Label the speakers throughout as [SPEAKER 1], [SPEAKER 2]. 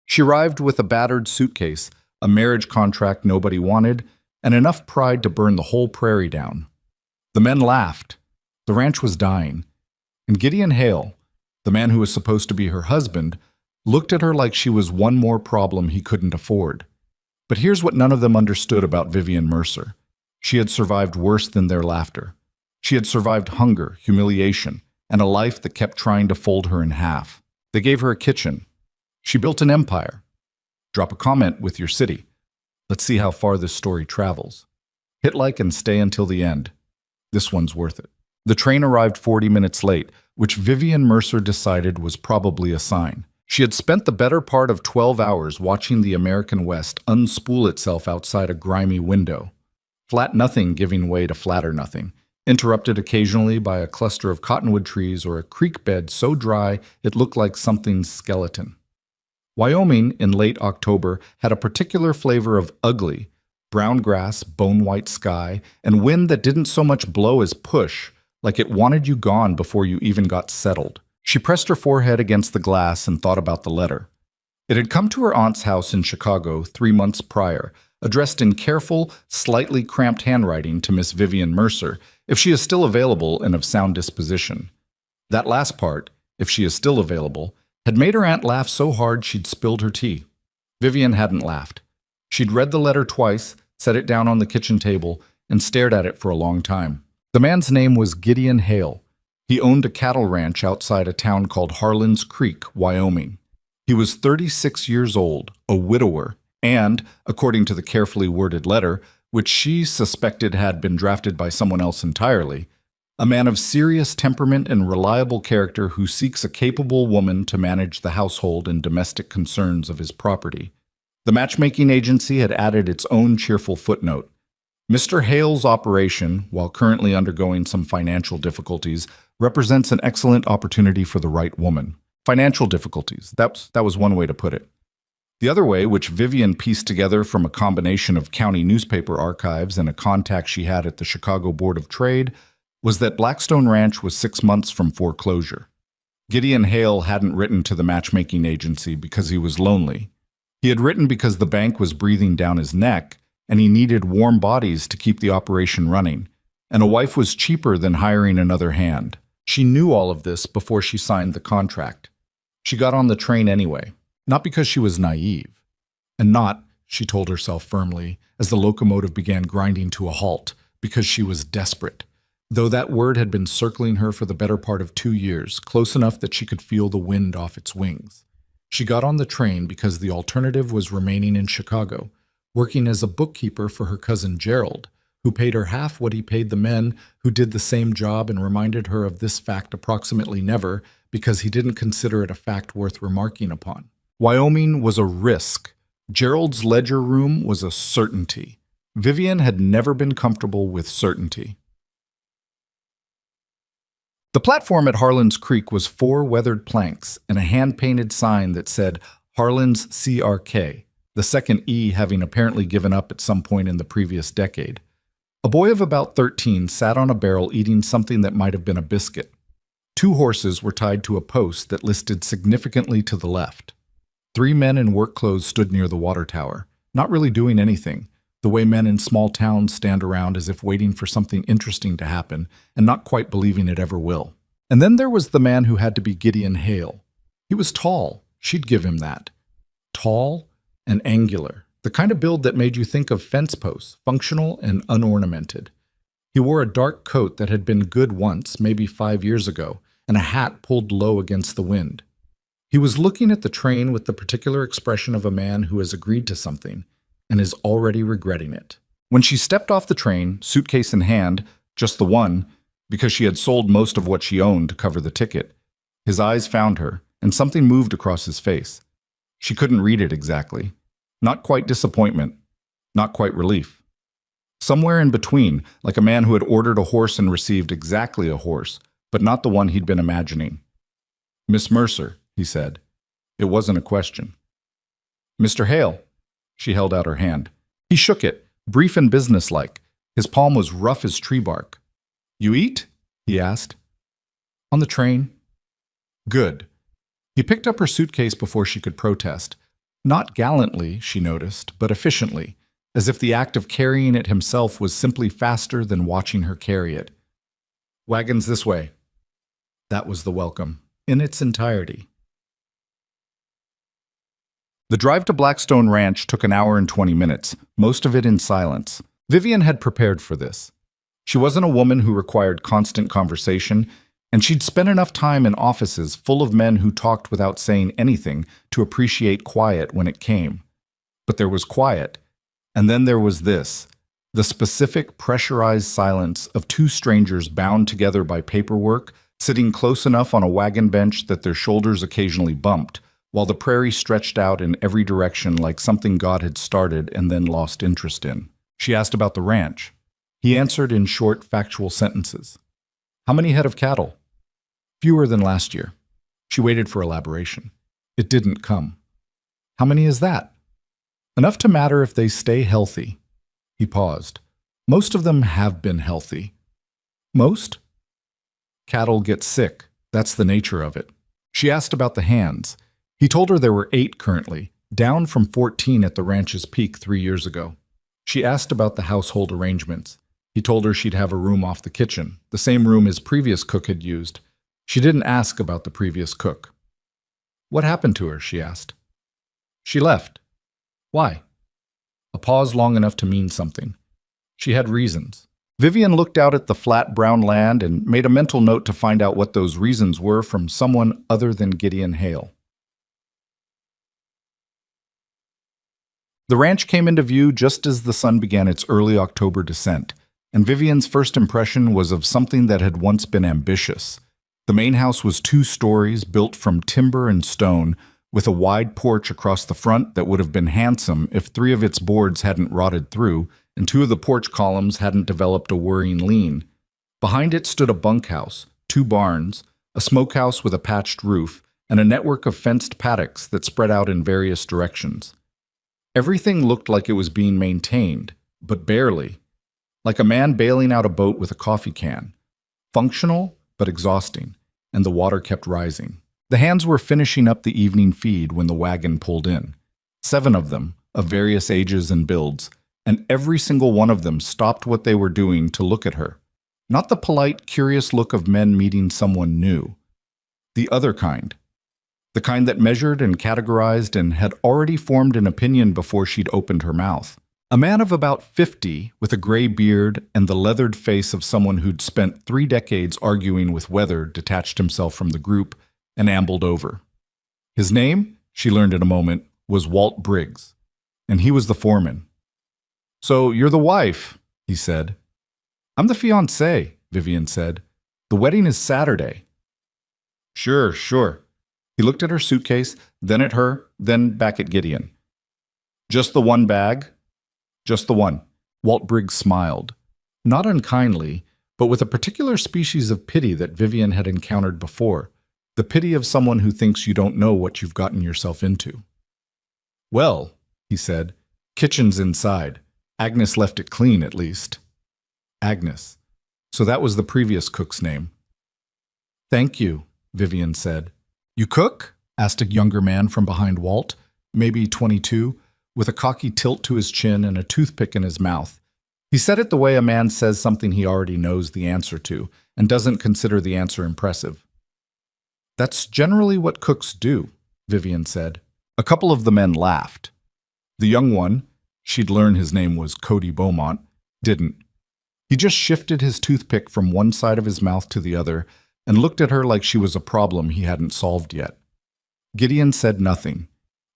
[SPEAKER 1] She arrived with a battered suitcase, a marriage contract nobody wanted, and enough pride to burn the whole prairie down. The men laughed. The ranch was dying. And Gideon Hale, the man who was supposed to be her husband, looked at her like she was one more problem he couldn't afford. But here's what none of them understood about Vivian Mercer. She had survived worse than their laughter. She had survived hunger, humiliation, and a life that kept trying to fold her in half. They gave her a kitchen. She built an empire. Drop a comment with your city. Let's see how far this story travels. Hit like and stay until the end. This one's worth it. The train arrived 40 minutes late, which Vivian Mercer decided was probably a sign. She had spent the better part of 12 hours watching the American West unspool itself outside a grimy window. Flat nothing giving way to flatter nothing, interrupted occasionally by a cluster of cottonwood trees or a creek bed so dry it looked like something's skeleton. Wyoming, in late October, had a particular flavor of ugly: brown grass, bone-white sky, and wind that didn't so much blow as push, like it wanted you gone before you even got settled. She pressed her forehead against the glass and thought about the letter. It had come to her aunt's house in Chicago 3 months prior, addressed in careful, slightly cramped handwriting to Miss Vivian Mercer, if she is still available and of sound disposition. That last part, if she is still available, had made her aunt laugh so hard she'd spilled her tea. Vivian hadn't laughed. She'd read the letter twice, set it down on the kitchen table, and stared at it for a long time. The man's name was Gideon Hale. He owned a cattle ranch outside a town called Harlan's Creek, Wyoming. He was 36 years old, a widower, and, according to the carefully worded letter, which she suspected had been drafted by someone else entirely, a man of serious temperament and reliable character who seeks a capable woman to manage the household and domestic concerns of his property. The matchmaking agency had added its own cheerful footnote. Mr. Hale's operation, while currently undergoing some financial difficulties, represents an excellent opportunity for the right woman. Financial difficulties, that was one way to put it. The other way, which Vivian pieced together from a combination of county newspaper archives and a contact she had at the Chicago Board of Trade, was that Blackstone Ranch was 6 months from foreclosure. Gideon Hale hadn't written to the matchmaking agency because he was lonely. He had written because the bank was breathing down his neck, and he needed warm bodies to keep the operation running, and a wife was cheaper than hiring another hand. She knew all of this before she signed the contract. She got on the train anyway, not because she was naive, and not, she told herself firmly, as the locomotive began grinding to a halt, because she was desperate, though that word had been circling her for the better part of 2 years, close enough that she could feel the wind off its wings. She got on the train because the alternative was remaining in Chicago, working as a bookkeeper for her cousin Gerald, who paid her half what he paid the men who did the same job, and reminded her of this fact approximately never because he didn't consider it a fact worth remarking upon. Wyoming was a risk. Gerald's ledger room was a certainty. Vivian had never been comfortable with certainty. The platform at Harlan's Creek was 4 weathered planks and a hand-painted sign that said Harlan's CRK, the second E having apparently given up at some point in the previous decade. A boy of about 13 sat on a barrel eating something that might have been a biscuit. 2 horses were tied to a post that listed significantly to the left. 3 men in work clothes stood near the water tower, not really doing anything, the way men in small towns stand around as if waiting for something interesting to happen and not quite believing it ever will. And then there was the man who had to be Gideon Hale. He was tall, she'd give him that. Tall and angular, the kind of build that made you think of fence posts, functional and unornamented. He wore a dark coat that had been good once, maybe 5 years ago, and a hat pulled low against the wind. He was looking at the train with the particular expression of a man who has agreed to something and is already regretting it. When she stepped off the train, suitcase in hand, just the one, because she had sold most of what she owned to cover the ticket, his eyes found her, and something moved across his face. She couldn't read it exactly. Not quite disappointment, not quite relief. Somewhere in between, like a man who had ordered a horse and received exactly a horse, but not the one he'd been imagining. "Miss Mercer," he said. It wasn't a question. "Mr. Hale." She held out her hand. He shook it, brief and businesslike. His palm was rough as tree bark. "You eat?" he asked. "On the train." "Good." He picked up her suitcase before she could protest. Not gallantly, she noticed, but efficiently, as if the act of carrying it himself was simply faster than watching her carry it. "Wagons this way." That was the welcome, in its entirety. The drive to Blackstone Ranch took an hour and 20 minutes, most of it in silence. Vivian had prepared for this. She wasn't a woman who required constant conversation, and she'd spent enough time in offices full of men who talked without saying anything to appreciate quiet when it came. But there was quiet, and then there was this, the specific pressurized silence of two strangers bound together by paperwork, sitting close enough on a wagon bench that their shoulders occasionally bumped, while the prairie stretched out in every direction like something God had started and then lost interest in. She asked about the ranch. He answered in short, factual sentences. "How many head of cattle?" "Fewer than last year." She waited for elaboration. It didn't come. "How many is that?" "Enough to matter if they stay healthy." He paused. "Most of them have been healthy." "Most?" "Cattle get sick. That's the nature of it." She asked about the hands. He told her there were 8 currently, down from 14 at the ranch's peak 3 years ago. She asked about the household arrangements. He told her she'd have a room off the kitchen, the same room his previous cook had used. She didn't ask about the previous cook. "What happened to her?" she asked. "She left." "Why?" A pause long enough to mean something. She had reasons. Vivian looked out at the flat brown land and made a mental note to find out what those reasons were from someone other than Gideon Hale. The ranch came into view just as the sun began its early October descent, and Vivian's first impression was of something that had once been ambitious. The main house was 2 stories, built from timber and stone, with a wide porch across the front that would have been handsome if 3 of its boards hadn't rotted through, and 2 of the porch columns hadn't developed a worrying lean. Behind it stood a bunkhouse, 2 barns, a smokehouse with a patched roof, and a network of fenced paddocks that spread out in various directions. Everything looked like it was being maintained, but barely. Like a man bailing out a boat with a coffee can. Functional, but exhausting, and the water kept rising. The hands were finishing up the evening feed when the wagon pulled in. 7 of them, of various ages and builds, and every single one of them stopped what they were doing to look at her. Not the polite, curious look of men meeting someone new. The other kind. The kind that measured and categorized and had already formed an opinion before she'd opened her mouth. A man of about 50, with a gray beard and the leathered face of someone who'd spent 3 decades arguing with weather, detached himself from the group and ambled over. His name, she learned in a moment, was Walt Briggs, and he was the foreman. "So you're the wife," he said. "I'm the fiancé," Vivian said. "The wedding is Saturday." Sure. He looked at her suitcase, then at her, then back at Gideon. "Just the one bag?" "Just the one." Walt Briggs smiled. Not unkindly, but with a particular species of pity that Vivian had encountered before. The pity of someone who thinks you don't know what you've gotten yourself into. "Well," he said, "kitchen's inside. Agnes left it clean, at least." Agnes. So that was the previous cook's name. "Thank you," Vivian said. "You cook?" asked a younger man from behind Walt, maybe 22, with a cocky tilt to his chin and a toothpick in his mouth. He said it the way a man says something he already knows the answer to, and doesn't consider the answer impressive. "That's generally what cooks do," Vivian said. A couple of the men laughed. The young one, she'd learned his name was Cody Beaumont, didn't. He just shifted his toothpick from one side of his mouth to the other, and looked at her like she was a problem he hadn't solved yet. Gideon said nothing.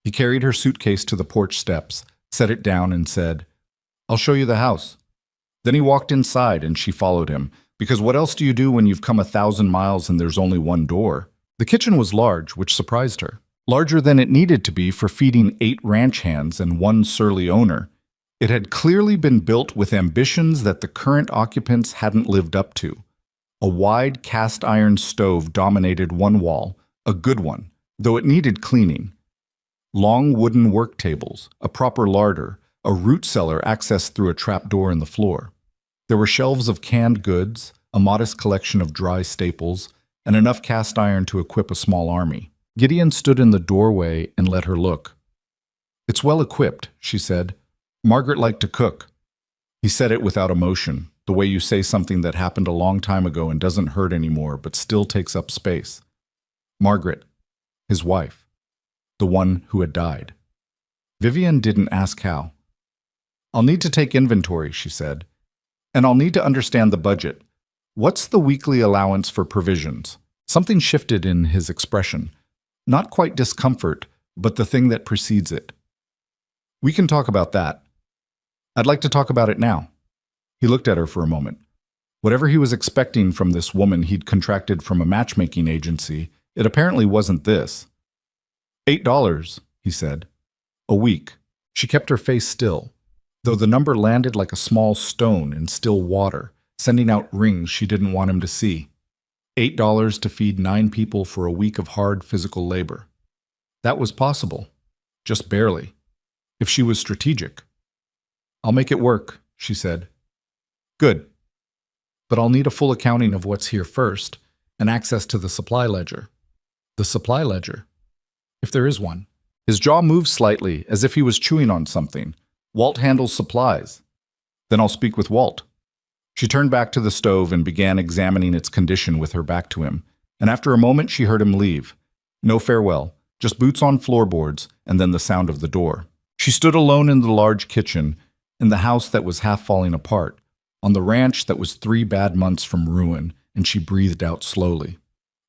[SPEAKER 1] He carried her suitcase to the porch steps, set it down, and said, "I'll show you the house." Then he walked inside, and she followed him, because what else do you do when you've come 1,000 miles and there's only one door? The kitchen was large, which surprised her. Larger than it needed to be for feeding 8 ranch hands and 1 surly owner. It had clearly been built with ambitions that the current occupants hadn't lived up to. A wide cast-iron stove dominated one wall, a good one, though it needed cleaning. Long wooden work tables, a proper larder, a root cellar accessed through a trapdoor in the floor. There were shelves of canned goods, a modest collection of dry staples, and enough cast iron to equip a small army. Gideon stood in the doorway and let her look. It's well equipped, she said. Margaret liked to cook. He said it without emotion, the way you say something that happened a long time ago and doesn't hurt anymore but still takes up space. Margaret, his wife, the one who had died. Vivian didn't ask how. I'll need to take inventory, she said, and I'll need to understand the budget. What's the weekly allowance for provisions? Something shifted in his expression. Not quite discomfort, but the thing that precedes it. We can talk about that. I'd like to talk about it now. He looked at her for a moment. Whatever he was expecting from this woman he'd contracted from a matchmaking agency, it apparently wasn't this. $8, he said. A week. She kept her face still, though the number landed like a small stone in still water, sending out rings she didn't want him to see. $8 to feed 9 people for a week of hard physical labor. That was possible. Just barely. If she was strategic. I'll make it work, she said. Good. But I'll need a full accounting of what's here first, and access to the supply ledger. The supply ledger? If there is one. His jaw moved slightly, as if he was chewing on something. Walt handles supplies. Then I'll speak with Walt. She turned back to the stove and began examining its condition with her back to him, and after a moment she heard him leave. No farewell, just boots on floorboards, and then the sound of the door. She stood alone in the large kitchen, in the house that was half falling apart, on the ranch that was 3 bad months from ruin, and she breathed out slowly.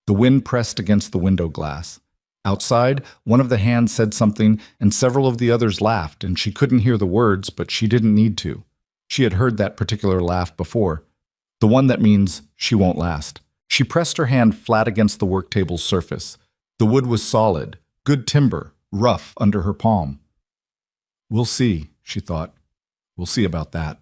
[SPEAKER 1] The wind pressed against the window glass. Outside, one of the hands said something, and several of the others laughed, and she couldn't hear the words, but she didn't need to. She had heard that particular laugh before, the one that means she won't last. She pressed her hand flat against the work table's surface. The wood was solid, good timber, rough under her palm. We'll see, she thought. We'll see about that.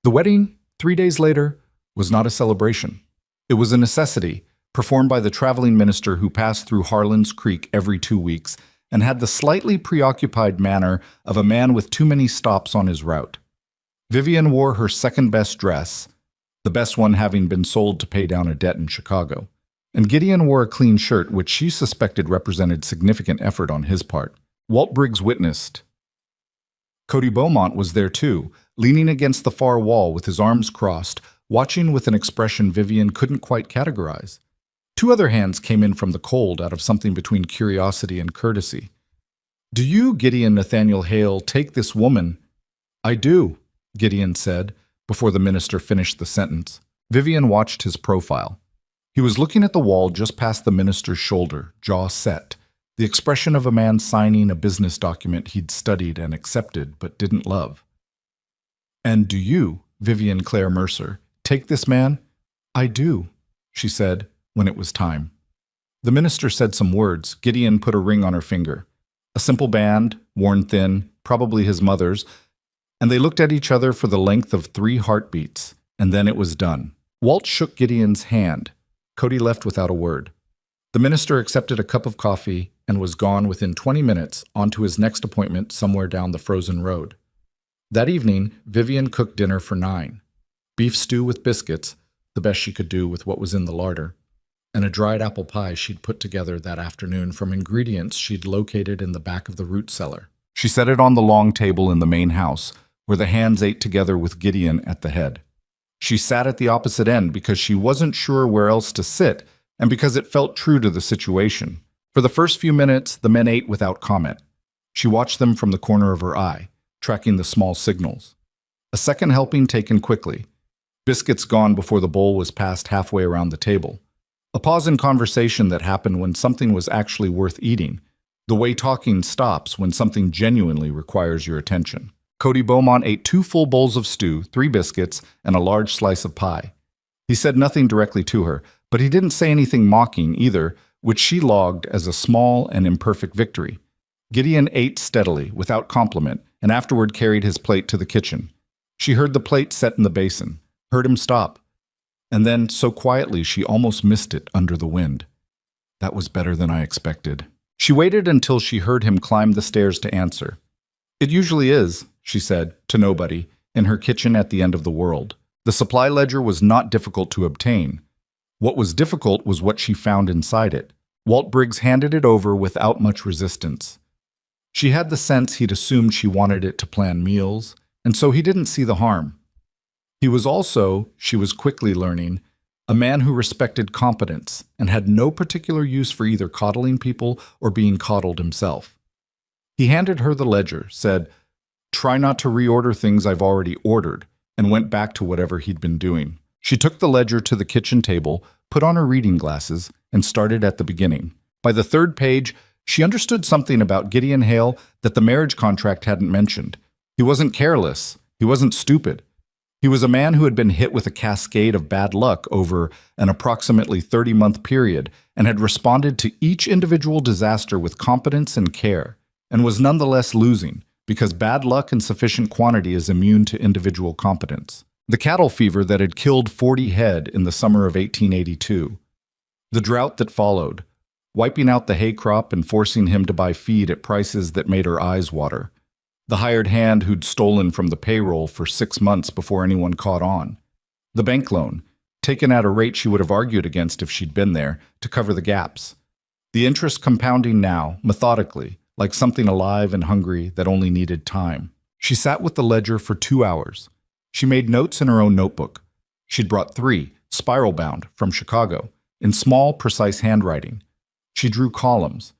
[SPEAKER 1] The wedding, 3 days later, was not a celebration. It was a necessity, performed by the traveling minister who passed through Harlan's Creek every 2 weeks and had the slightly preoccupied manner of a man with too many stops on his route. Vivian wore her second-best dress, the best one having been sold to pay down a debt in Chicago, and Gideon wore a clean shirt which she suspected represented significant effort on his part. Walt Briggs witnessed. Cody Beaumont was there too, leaning against the far wall with his arms crossed, watching with an expression Vivian couldn't quite categorize. 2 other hands came in from the cold out of something between curiosity and courtesy. Do you, Gideon Nathaniel Hale, take this woman? I do, Gideon said, before the minister finished the sentence. Vivian watched his profile. He was looking at the wall just past the minister's shoulder, jaw set, the expression of a man signing a business document he'd studied and accepted but didn't love. And do you, Vivian Claire Mercer, take this man? I do, she said, when it was time. The minister said some words. Gideon put a ring on her finger. A simple band, worn thin, probably his mother's, and they looked at each other for the length of 3 heartbeats, and then it was done. Walt shook Gideon's hand. Cody left without a word. The minister accepted a cup of coffee and was gone within 20 minutes on to his next appointment somewhere down the frozen road. That evening, Vivian cooked dinner for 9. Beef stew with biscuits, the best she could do with what was in the larder, and a dried apple pie she'd put together that afternoon from ingredients she'd located in the back of the root cellar. She set it on the long table in the main house, where the hands ate together with Gideon at the head. She sat at the opposite end because she wasn't sure where else to sit, and because it felt true to the situation. For the first few minutes, the men ate without comment. She watched them from the corner of her eye, tracking the small signals. A second helping taken quickly. Biscuits gone before the bowl was passed halfway around the table. A pause in conversation that happened when something was actually worth eating, the way talking stops when something genuinely requires your attention. Cody Beaumont ate 2 full bowls of stew, 3 biscuits, and a large slice of pie. He said nothing directly to her, but he didn't say anything mocking either, which she logged as a small and imperfect victory. Gideon ate steadily, without compliment, and afterward carried his plate to the kitchen. She heard the plate set in the basin, heard him stop, and then, so quietly she almost missed it under the wind. That was better than I expected. She waited until she heard him climb the stairs to answer. It usually is, she said, to nobody, in her kitchen at the end of the world. The supply ledger was not difficult to obtain. What was difficult was what she found inside it. Walt Briggs handed it over without much resistance. She had the sense he'd assumed she wanted it to plan meals, and so he didn't see the harm. He was also, she was quickly learning, a man who respected competence and had no particular use for either coddling people or being coddled himself. He handed her the ledger, said, "Try not to reorder things I've already ordered," and went back to whatever he'd been doing. She took the ledger to the kitchen table, put on her reading glasses, and started at the beginning. By the third page, she understood something about Gideon Hale that the marriage contract hadn't mentioned. He wasn't careless. He wasn't stupid. He was a man who had been hit with a cascade of bad luck over an approximately 30-month period and had responded to each individual disaster with competence and care, and was nonetheless losing, because bad luck in sufficient quantity is immune to individual competence. The cattle fever that had killed 40 head in the summer of 1882. The drought that followed, wiping out the hay crop and forcing him to buy feed at prices that made her eyes water. The hired hand who'd stolen from the payroll for 6 months before anyone caught on. The bank loan, taken at a rate she would have argued against if she'd been there, to cover the gaps. The interest compounding now, methodically, like something alive and hungry that only needed time. She sat with the ledger for 2 hours. She made notes in her own notebook. She'd brought 3, spiral-bound, from Chicago, in small, precise handwriting. She drew columns.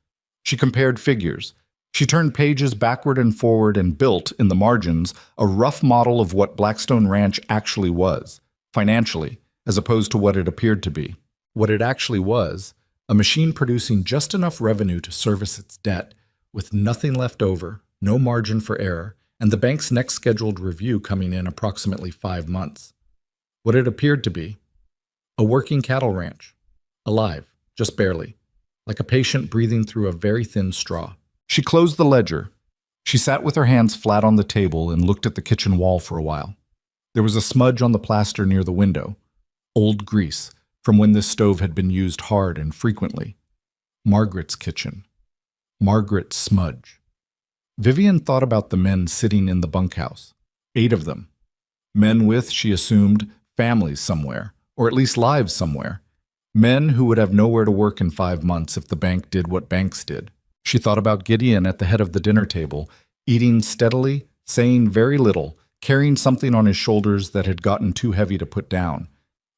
[SPEAKER 1] She compared figures. She turned pages backward and forward and built, in the margins, a rough model of what Blackstone Ranch actually was, financially, as opposed to what it appeared to be. What it actually was, a machine producing just enough revenue to service its debt, with nothing left over, no margin for error, and the bank's next scheduled review coming in approximately 5 months. What it appeared to be, a working cattle ranch, alive, just barely, like a patient breathing through a very thin straw. She closed the ledger. She sat with her hands flat on the table and looked at the kitchen wall for a while. There was a smudge on the plaster near the window, old grease, from when this stove had been used hard and frequently. Margaret's kitchen. Margaret's smudge. Vivian thought about the men sitting in the bunkhouse. 8 of them. Men with, she assumed, families somewhere, or at least lives somewhere. Men who would have nowhere to work in 5 months if the bank did what banks did. She thought about Gideon at the head of the dinner table, eating steadily, saying very little, carrying something on his shoulders that had gotten too heavy to put down.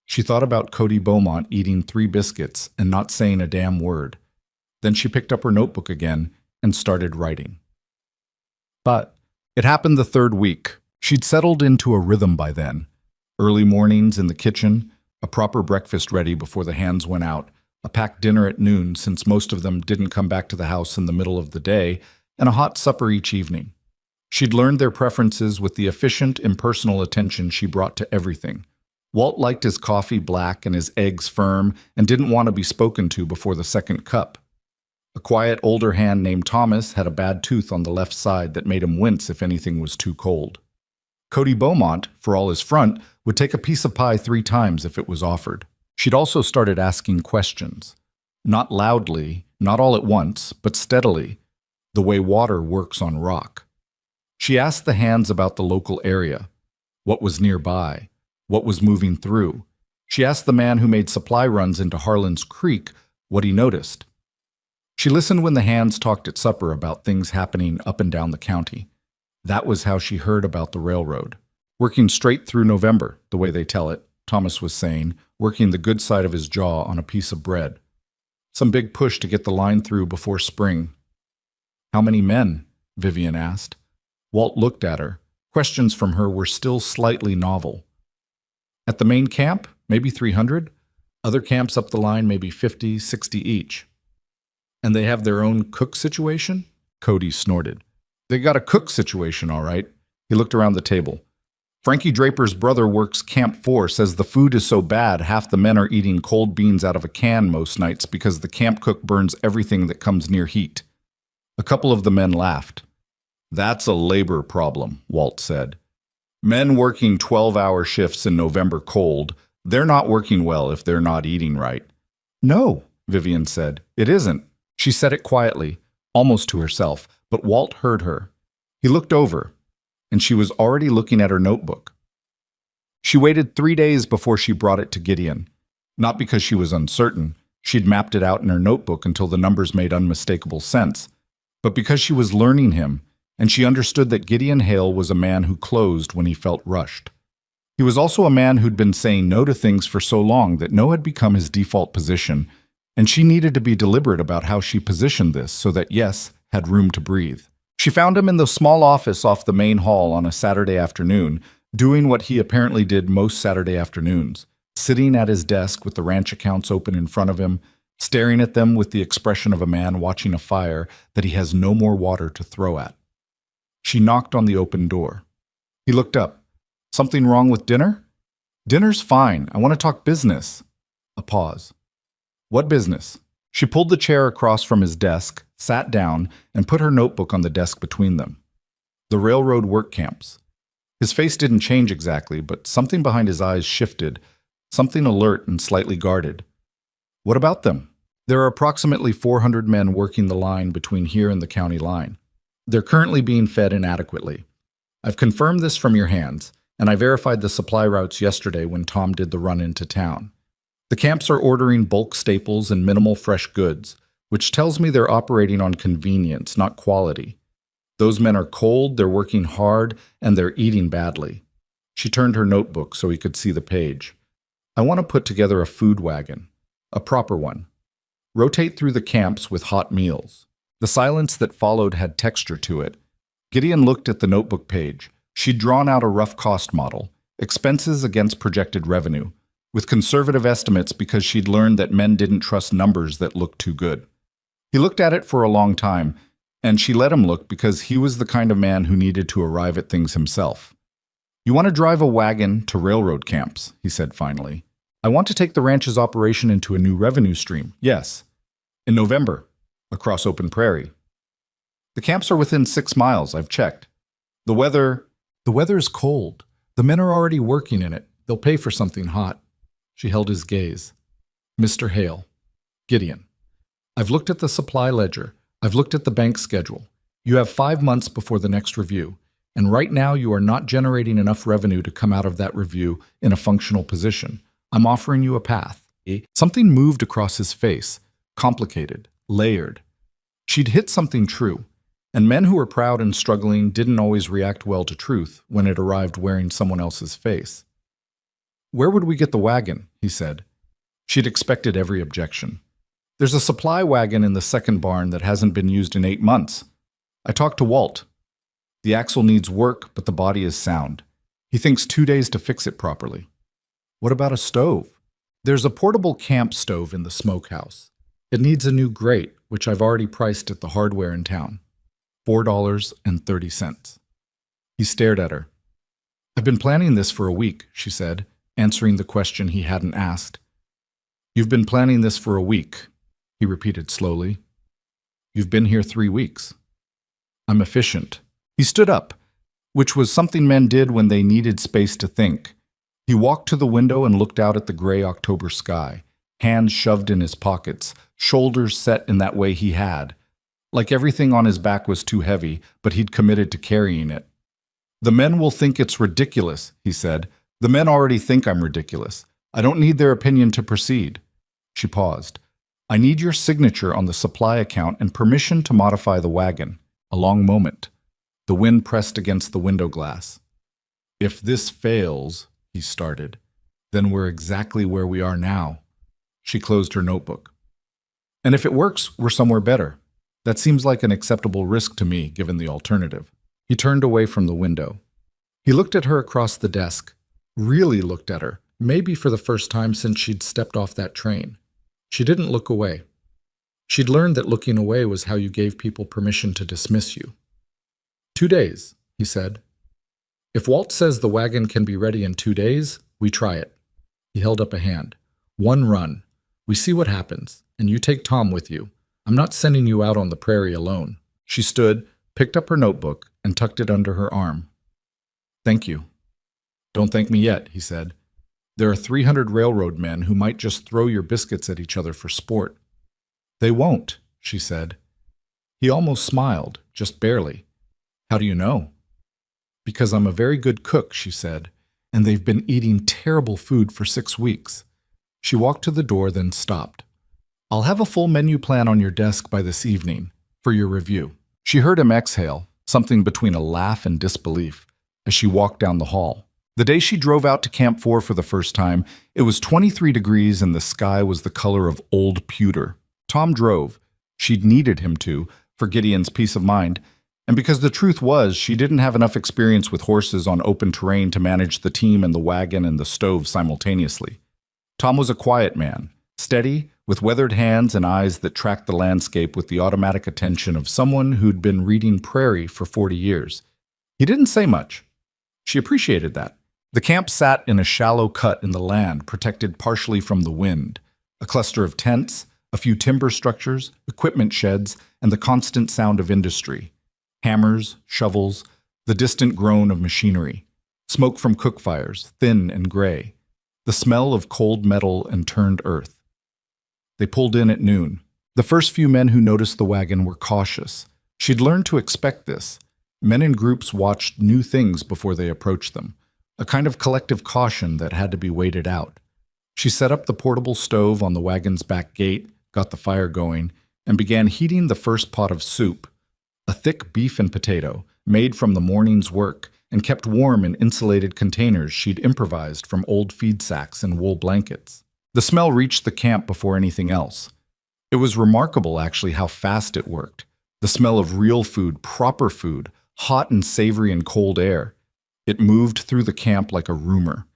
[SPEAKER 1] She thought about Cody Beaumont eating 3 biscuits and not saying a damn word. Then she picked up her notebook again and started writing. But it happened the 3rd week. She'd settled into a rhythm by then. Early mornings in the kitchen, a proper breakfast ready before the hands went out, a packed dinner at noon since most of them didn't come back to the house in the middle of the day, and a hot supper each evening. She'd learned their preferences with the efficient, impersonal attention she brought to everything. Walt liked his coffee black and his eggs firm and didn't want to be spoken to before the 2nd cup. A quiet older hand named Thomas had a bad tooth on the left side that made him wince if anything was too cold. Cody Beaumont, for all his front, would take a piece of pie 3 times if it was offered. She'd also started asking questions. Not loudly, not all at once, but steadily, the way water works on rock. She asked the hands about the local area, what was nearby, what was moving through. She asked the man who made supply runs into Harlan's Creek what he noticed. She listened when the hands talked at supper about things happening up and down the county. That was how she heard about the railroad. Working straight through November, the way they tell it, Thomas was saying, working the good side of his jaw on a piece of bread. Some big push to get the line through before spring. How many men? Vivian asked. Walt looked at her. Questions from her were still slightly novel. At the main camp, maybe 300. Other camps up the line, maybe 50, 60 each. And they have their own cook situation? Cody snorted. They got a cook situation, all right. He looked around the table. Frankie Draper's brother works Camp 4, says the food is so bad half the men are eating cold beans out of a can most nights because the camp cook burns everything that comes near heat. A couple of the men laughed. That's a labor problem, Walt said. Men working 12-hour shifts in November cold, they're not working well if they're not eating right. No, Vivian said, it isn't. She said it quietly, almost to herself, but Walt heard her. He looked over, and she was already looking at her notebook. She waited 3 days before she brought it to Gideon, not because she was uncertain. She'd mapped it out in her notebook until the numbers made unmistakable sense. But because she was learning him, and she understood that Gideon Hale was a man who closed when he felt rushed. He was also a man who'd been saying no to things for so long that no had become his default position, and she needed to be deliberate about how she positioned this so that yes had room to breathe. She found him in the small office off the main hall on a Saturday afternoon, doing what he apparently did most Saturday afternoons, sitting at his desk with the ranch accounts open in front of him, staring at them with the expression of a man watching a fire that he has no more water to throw at. She knocked on the open door. He looked up. Something wrong with dinner? Dinner's fine. I want to talk business. A pause. What business? She pulled the chair across from his desk, sat down, and put her notebook on the desk between them. The railroad work camps. His face didn't change exactly, but something behind his eyes shifted, something alert and slightly guarded. What about them? There are approximately 400 men working the line between here and the county line. They're currently being fed inadequately. I've confirmed this from your hands, and I verified the supply routes yesterday when Tom did the run into town. The camps are ordering bulk staples and minimal fresh goods, which tells me they're operating on convenience, not quality. Those men are cold, they're working hard, and they're eating badly. She turned her notebook so he could see the page. I want to put together a food wagon, a proper one. Rotate through the camps with hot meals. The silence that followed had texture to it. Gideon looked at the notebook page. She'd drawn out a rough cost model, expenses against projected revenue, with conservative estimates because she'd learned that men didn't trust numbers that looked too good. He looked at it for a long time, and she let him look because he was the kind of man who needed to arrive at things himself. You want to drive a wagon to railroad camps, he said finally. I want to take the ranch's operation into a new revenue stream, yes. In November, across open prairie. The camps are within 6 miles, I've checked. The weather is cold. The men are already working in it. They'll pay for something hot. She held his gaze. Mr. Hale. Gideon. I've looked at the supply ledger. I've looked at the bank schedule. You have 5 months before the next review, and right now you are not generating enough revenue to come out of that review in a functional position. I'm offering you a path. Something moved across his face, complicated, layered. She'd hit something true, and men who were proud and struggling didn't always react well to truth when it arrived wearing someone else's face. Where would we get the wagon? He said. She'd expected every objection. There's a supply wagon in the second barn that hasn't been used in 8 months. I talked to Walt. The axle needs work, but the body is sound. He thinks 2 days to fix it properly. What about a stove? There's a portable camp stove in the smokehouse. It needs a new grate, which I've already priced at the hardware in town. $4.30. He stared at her. I've been planning this for a week, she said, answering the question he hadn't asked. You've been planning this for a week, he repeated slowly. You've been here 3 weeks. I'm efficient. He stood up, which was something men did when they needed space to think. He walked to the window and looked out at the gray October sky, hands shoved in his pockets, shoulders set in that way he had. Like everything on his back was too heavy, but he'd committed to carrying it. The men will think it's ridiculous, he said. The men already think I'm ridiculous. I don't need their opinion to proceed. She paused. I need your signature on the supply account and permission to modify the wagon. A long moment. The wind pressed against the window glass. If this fails, he started, then we're exactly where we are now. She closed her notebook. And if it works, we're somewhere better. That seems like an acceptable risk to me, given the alternative. He turned away from the window. He looked at her across the desk. Really looked at her, maybe for the first time since she'd stepped off that train. She didn't look away. She'd learned that looking away was how you gave people permission to dismiss you. 2 days, he said. If Walt says the wagon can be ready in 2 days, we try it. He held up a hand. 1 run. We see what happens, and you take Tom with you. I'm not sending you out on the prairie alone. She stood, picked up her notebook, and tucked it under her arm. Thank you. Don't thank me yet, he said. There are 300 railroad men who might just throw your biscuits at each other for sport. They won't, she said. He almost smiled, just barely. How do you know? Because I'm a very good cook, she said, and they've been eating terrible food for 6 weeks. She walked to the door, then stopped. I'll have a full menu plan on your desk by this evening for your review. She heard him exhale, something between a laugh and disbelief, as she walked down the hall. The day she drove out to Camp 4 for the first time, it was 23 degrees and the sky was the color of old pewter. Tom drove. She'd needed him to, for Gideon's peace of mind, and because the truth was she didn't have enough experience with horses on open terrain to manage the team and the wagon and the stove simultaneously. Tom was a quiet man, steady, with weathered hands and eyes that tracked the landscape with the automatic attention of someone who'd been reading Prairie for 40 years. He didn't say much. She appreciated that. The camp sat in a shallow cut in the land, protected partially from the wind. A cluster of tents, a few timber structures, equipment sheds, and the constant sound of industry. Hammers, shovels, the distant groan of machinery. Smoke from cook fires, thin and gray. The smell of cold metal and turned earth. They pulled in at noon. The first few men who noticed the wagon were cautious. She'd learned to expect this. Men in groups watched new things before they approached them. A kind of collective caution that had to be waited out. She set up the portable stove on the wagon's back gate, got the fire going, and began heating the first pot of soup, a thick beef and potato, made from the morning's work, and kept warm in insulated containers she'd improvised from old feed sacks and wool blankets. The smell reached the camp before anything else. It was remarkable, actually, how fast it worked. The smell of real food, proper food, hot and savory in cold air. It moved through the camp like a rumor.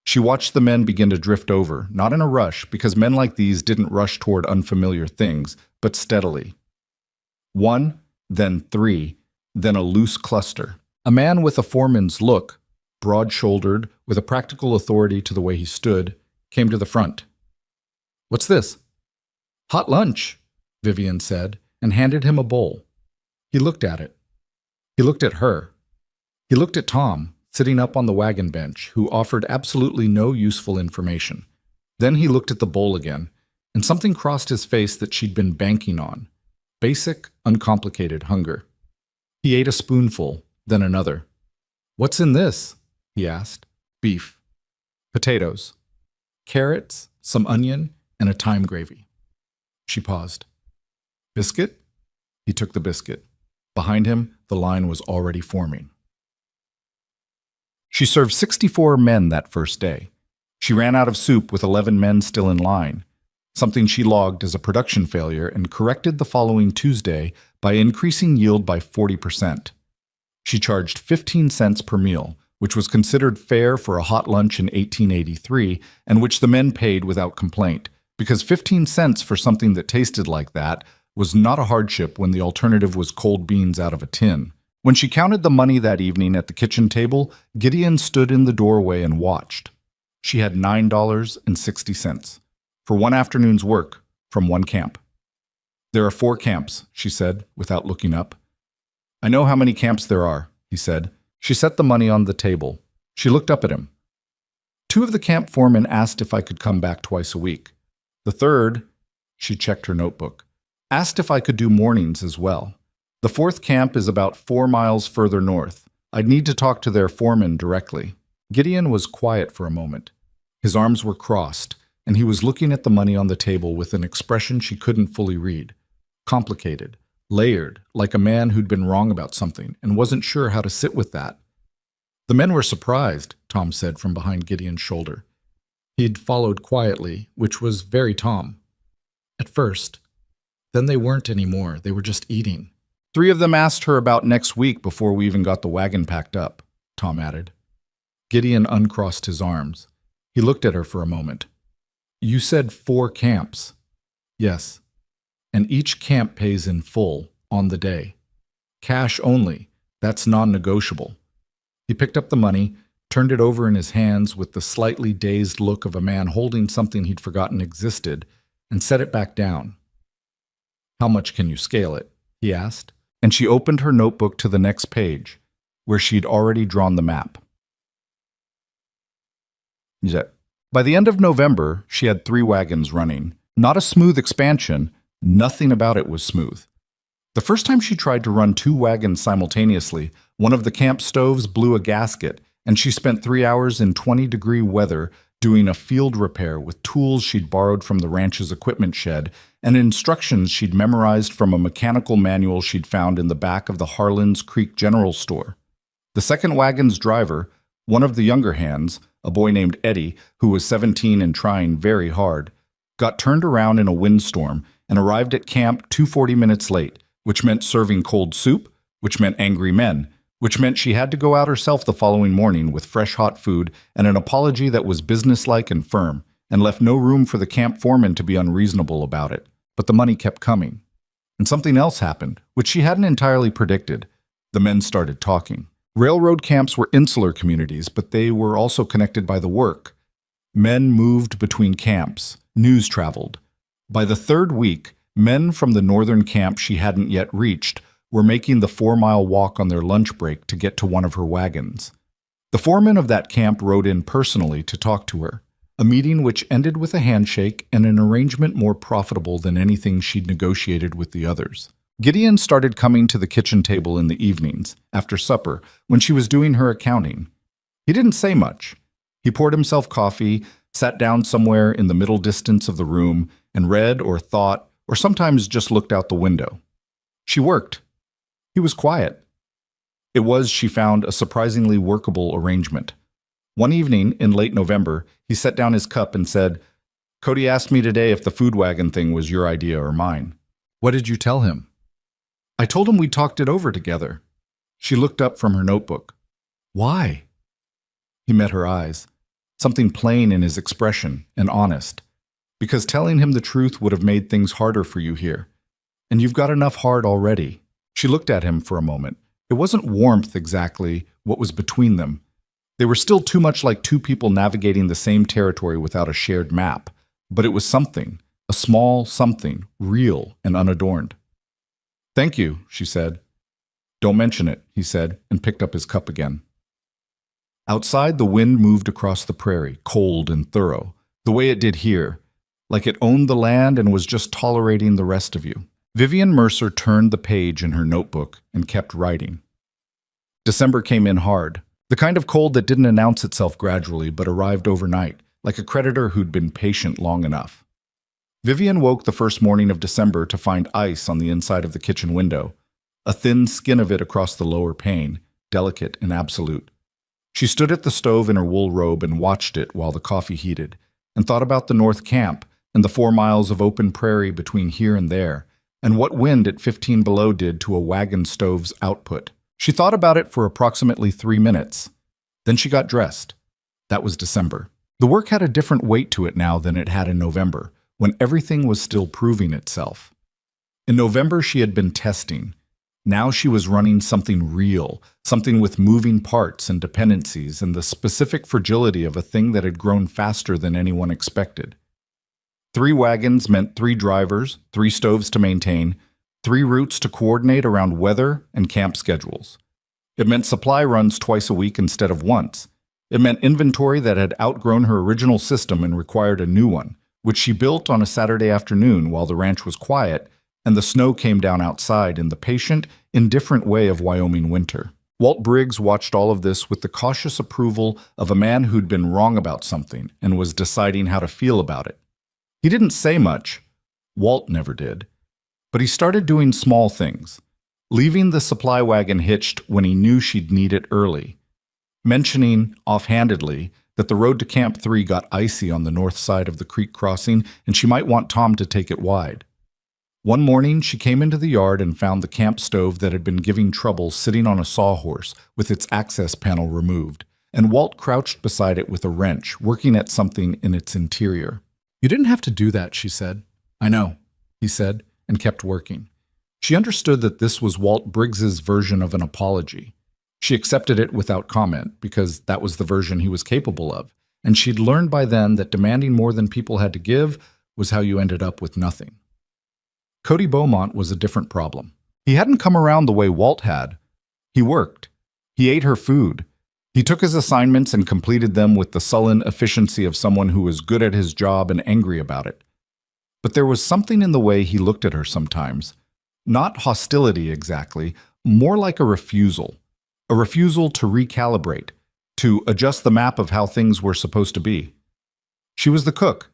[SPEAKER 1] She watched the men begin to drift over, not in a rush, because men like these didn't rush toward unfamiliar things, but steadily. One, then three, then a loose cluster. A man with a foreman's look, broad-shouldered, with a practical authority to the way he stood, came to the front. "What's this?" "Hot lunch," Vivian said, and handed him a bowl. He looked at it. He looked at her. He looked at Tom, sitting up on the wagon bench, who offered absolutely no useful information. Then he looked at the bowl again, and something crossed his face that she'd been banking on. Basic, uncomplicated hunger. He ate a spoonful, then another. "What's in this?" he asked. "Beef. Potatoes. Carrots, some onion, and a thyme gravy." She paused. "Biscuit?" He took the biscuit. Behind him, the line was already forming. She served 64 men that first day. She ran out of soup with 11 men still in line, something she logged as a production failure and corrected the following Tuesday by increasing yield by 40%. She charged 15 cents per meal, which was considered fair for a hot lunch in 1883 and which the men paid without complaint, because 15 cents for something that tasted like that was not a hardship when the alternative was cold beans out of a tin. When she counted the money that evening at the kitchen table, Gideon stood in the doorway and watched. She had $9.60 for one afternoon's work from one camp. "There are 4 camps," she said, without looking up. "I know how many camps there are," he said. She set the money on the table. She looked up at him. 2 of the camp foremen asked if I could come back twice a week. The third, she checked her notebook, asked if I could do mornings as well. The 4th camp is about 4 miles further north. I'd need to talk to their foreman directly. Gideon was quiet for a moment. His arms were crossed, and he was looking at the money on the table with an expression she couldn't fully read. Complicated, layered, like a man who'd been wrong about something and wasn't sure how to sit with that. "The men were surprised," Tom said from behind Gideon's shoulder. He'd followed quietly, which was very Tom. "At first. Then they weren't anymore. They were just eating. 3 of them asked her about next week before we even got the wagon packed up," Tom added. Gideon uncrossed his arms. He looked at her for a moment. "You said 4 camps." "Yes. And each camp pays in full, on the day. Cash only. That's non-negotiable." He picked up the money, turned it over in his hands with the slightly dazed look of a man holding something he'd forgotten existed, and set it back down. "How much can you scale it?" he asked, and she opened her notebook to the next page, where she'd already drawn the map. By the end of November, she had 3 wagons running. Not a smooth expansion, nothing about it was smooth. The first time she tried to run 2 wagons simultaneously, one of the camp stoves blew a gasket, and she spent 3 hours in 20-degree weather doing a field repair with tools she'd borrowed from the ranch's equipment shed and instructions she'd memorized from a mechanical manual she'd found in the back of the Harlan's Creek General Store. The second wagon's driver, one of the younger hands, a boy named Eddie, who was 17 and trying very hard, got turned around in a windstorm and arrived at camp 2:40 minutes late, which meant serving cold soup, which meant angry men, which meant she had to go out herself the following morning with fresh hot food and an apology that was businesslike and firm, and left no room for the camp foreman to be unreasonable about it. But the money kept coming. And something else happened, which she hadn't entirely predicted. The men started talking. Railroad camps were insular communities, but they were also connected by the work. Men moved between camps. News traveled. By the third week, men from the northern camp she hadn't yet reached were making the 4-mile walk on their lunch break to get to one of her wagons. The foreman of that camp rode in personally to talk to her, a meeting which ended with a handshake and an arrangement more profitable than anything she'd negotiated with the others. Gideon started coming to the kitchen table in the evenings, after supper, when she was doing her accounting. He didn't say much. He poured himself coffee, sat down somewhere in the middle distance of the room, and read or thought, or sometimes just looked out the window. She worked. He was quiet. It was, she found, a surprisingly workable arrangement. One evening, in late November, he set down his cup and said, "Cody asked me today if the food wagon thing was your idea or mine." "What did you tell him?" "I told him we talked it over together." She looked up from her notebook. "Why?" He met her eyes, something plain in his expression and honest. "Because telling him the truth would have made things harder for you here. And you've got enough hard already." She looked at him for a moment. It wasn't warmth exactly what was between them. They were still too much like two people navigating the same territory without a shared map. But it was something, a small something, real and unadorned. "Thank you," she said. "Don't mention it," he said, and picked up his cup again. Outside, the wind moved across the prairie, cold and thorough, the way it did here, like it owned the land and was just tolerating the rest of you. Vivian Mercer turned the page in her notebook and kept writing. December came in hard, the kind of cold that didn't announce itself gradually but arrived overnight, like a creditor who'd been patient long enough. Vivian woke the first morning of December to find ice on the inside of the kitchen window, a thin skin of it across the lower pane, delicate and absolute. She stood at the stove in her wool robe and watched it while the coffee heated, and thought about the North Camp and the 4 miles of open prairie between here and there, and what wind at 15 below did to a wagon stove's output. She thought about it for approximately 3 minutes. Then she got dressed. That was December. The work had a different weight to it now than it had in November, when everything was still proving itself. In November, she had been testing. Now she was running something real, something with moving parts and dependencies and the specific fragility of a thing that had grown faster than anyone expected. 3 wagons meant 3 drivers, 3 stoves to maintain, 3 routes to coordinate around weather and camp schedules. It meant supply runs twice a week instead of once. It meant inventory that had outgrown her original system and required a new one, which she built on a Saturday afternoon while the ranch was quiet and the snow came down outside in the patient, indifferent way of Wyoming winter. Walt Briggs watched all of this with the cautious approval of a man who'd been wrong about something and was deciding how to feel about it. He didn't say much. Walt never did. But he started doing small things, leaving the supply wagon hitched when he knew she'd need it early, mentioning, offhandedly, that the road to Camp 3 got icy on the north side of the creek crossing and she might want Tom to take it wide. One morning, she came into the yard and found the camp stove that had been giving trouble sitting on a sawhorse with its access panel removed, and Walt crouched beside it with a wrench, working at something in its interior. "You didn't have to do that," she said. "I know," he said, and kept working. She understood that this was Walt Briggs's version of an apology. She accepted it without comment, because that was the version he was capable of, and she'd learned by then that demanding more than people had to give was how you ended up with nothing. Cody Beaumont was a different problem. He hadn't come around the way Walt had. He worked. He ate her food. He took his assignments and completed them with the sullen efficiency of someone who was good at his job and angry about it. But there was something in the way he looked at her sometimes. Not hostility exactly, more like a refusal to recalibrate, to adjust the map of how things were supposed to be. She was the cook.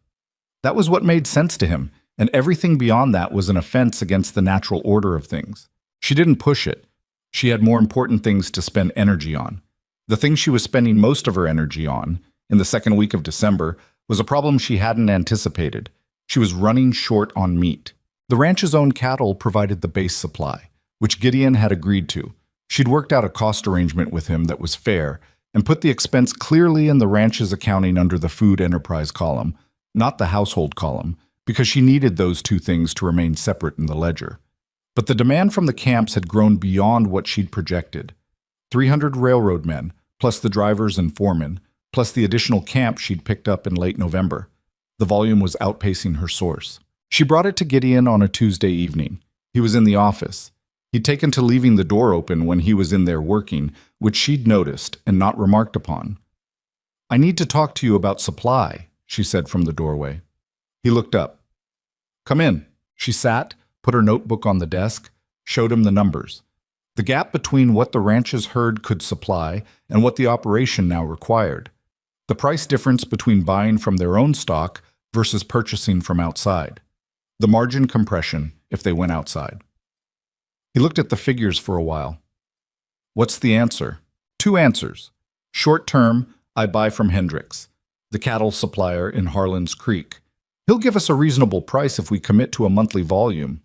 [SPEAKER 1] That was what made sense to him, and everything beyond that was an offense against the natural order of things. She didn't push it. She had more important things to spend energy on. The thing she was spending most of her energy on, in the second week of December, was a problem she hadn't anticipated. She was running short on meat. The ranch's own cattle provided the base supply, which Gideon had agreed to. She'd worked out a cost arrangement with him that was fair and put the expense clearly in the ranch's accounting under the food enterprise column, not the household column, because she needed those two things to remain separate in the ledger. But the demand from the camps had grown beyond what she'd projected. 300 railroad men, plus the drivers and foremen, plus the additional camp she'd picked up in late November. The volume was outpacing her source. She brought it to Gideon on a Tuesday evening. He was in the office. He'd taken to leaving the door open when he was in there working, which she'd noticed and not remarked upon. "I need to talk to you about supply," she said from the doorway. He looked up. "Come in." She sat, put her notebook on the desk, showed him the numbers. The gap between what the ranch's herd could supply and what the operation now required. The price difference between buying from their own stock versus purchasing from outside. The margin compression if they went outside. He looked at the figures for a while. "What's the answer?" "Two answers. Short term, I buy from Hendricks, the cattle supplier in Harlan's Creek. He'll give us a reasonable price if we commit to a monthly volume."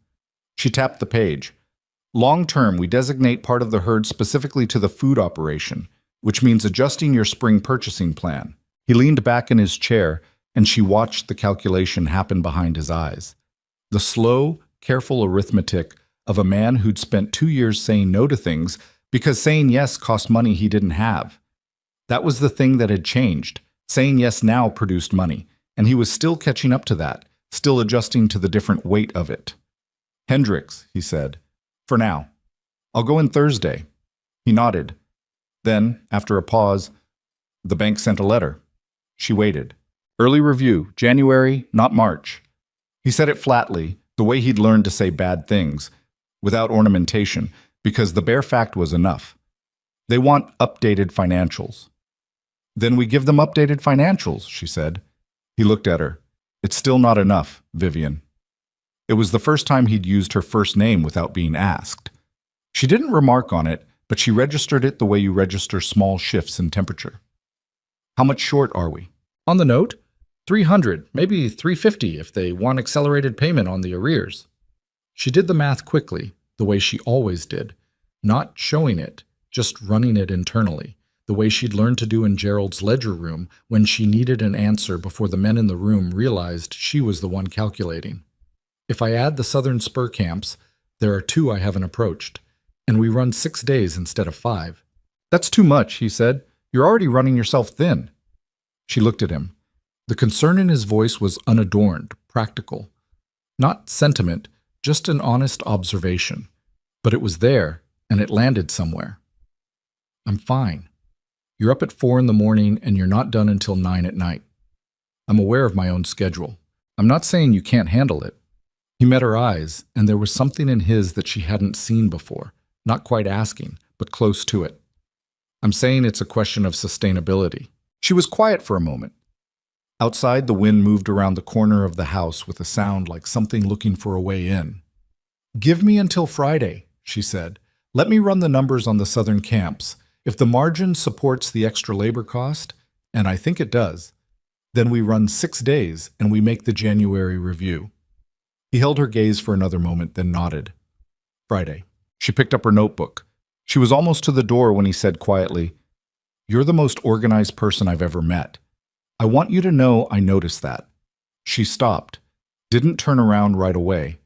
[SPEAKER 1] She tapped the page. "Long term, we designate part of the herd specifically to the food operation, which means adjusting your spring purchasing plan." He leaned back in his chair, and she watched the calculation happen behind his eyes. The slow, careful arithmetic of a man who'd spent 2 years saying no to things because saying yes cost money he didn't have. That was the thing that had changed. Saying yes now produced money, and he was still catching up to that, still adjusting to the different weight of it. "Hendricks," he said. "For now. I'll go in Thursday." He nodded. Then, after a pause, "The bank sent a letter." She waited. "Early review, January, not March." He said it flatly, the way he'd learned to say bad things, without ornamentation, because the bare fact was enough. "They want updated financials." "Then we give them updated financials," she said. He looked at her. "It's still not enough, Vivian." It was the first time he'd used her first name without being asked. She didn't remark on it, but she registered it the way you register small shifts in temperature. "How much short are we?" "On the note, 300, maybe 350 if they want accelerated payment on the arrears." She did the math quickly, the way she always did, not showing it, just running it internally, the way she'd learned to do in Gerald's ledger room when she needed an answer before the men in the room realized she was the one calculating. "If I add the southern spur camps, there are 2 I haven't approached, and we run 6 days instead of 5. "That's too much," he said. "You're already running yourself thin." She looked at him. The concern in his voice was unadorned, practical. Not sentiment, just an honest observation. But it was there, and it landed somewhere. "I'm fine. You're up at 4 in the morning, and you're not done until 9 at night. I'm aware of my own schedule. I'm not saying you can't handle it." He met her eyes, and there was something in his that she hadn't seen before, not quite asking, but close to it. "I'm saying it's a question of sustainability." She was quiet for a moment. Outside, the wind moved around the corner of the house with a sound like something looking for a way in. "Give me until Friday," she said. "Let me run the numbers on the southern camps. If the margin supports the extra labor cost, and I think it does, then we run 6 days and we make the January review." He held her gaze for another moment, then nodded. "Friday." She picked up her notebook. She was almost to the door when he said quietly, "You're the most organized person I've ever met. I want you to know I noticed that." She stopped, didn't turn around right away,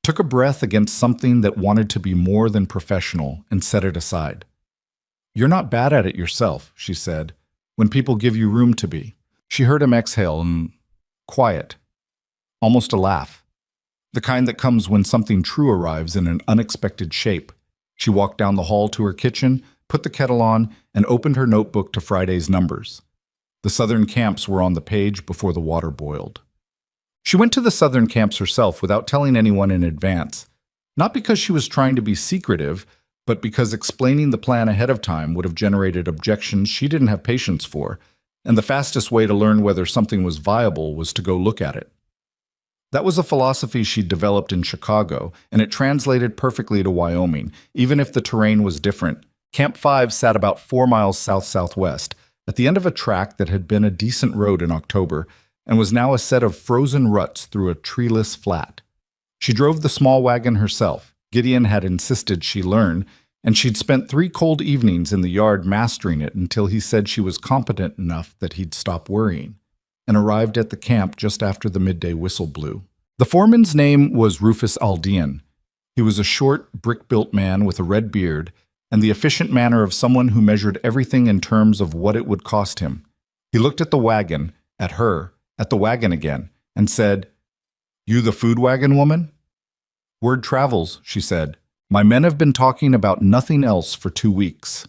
[SPEAKER 1] took a breath against something that wanted to be more than professional and set it aside. "You're not bad at it yourself," she said, "when people give you room to be." She heard him exhale and quiet, almost a laugh. The kind that comes when something true arrives in an unexpected shape. She walked down the hall to her kitchen, put the kettle on, and opened her notebook to Friday's numbers. The southern camps were on the page before the water boiled. She went to the southern camps herself without telling anyone in advance, not because she was trying to be secretive, but because explaining the plan ahead of time would have generated objections she didn't have patience for, and the fastest way to learn whether something was viable was to go look at it. That was a philosophy she'd developed in Chicago, and it translated perfectly to Wyoming, even if the terrain was different. Camp 5 sat about 4 miles south-southwest, at the end of a track that had been a decent road in October, and was now a set of frozen ruts through a treeless flat. She drove the small wagon herself. Gideon had insisted she learn, and she'd spent 3 cold evenings in the yard mastering it until he said she was competent enough that he'd stop worrying, and arrived at the camp just after the midday whistle blew. The foreman's name was Rufus Aldean. He was a short, brick-built man with a red beard and the efficient manner of someone who measured everything in terms of what it would cost him. He looked at the wagon, at her, at the wagon again, and said, "You the food wagon woman?" "Word travels," she said. "My men have been talking about nothing else for 2 weeks."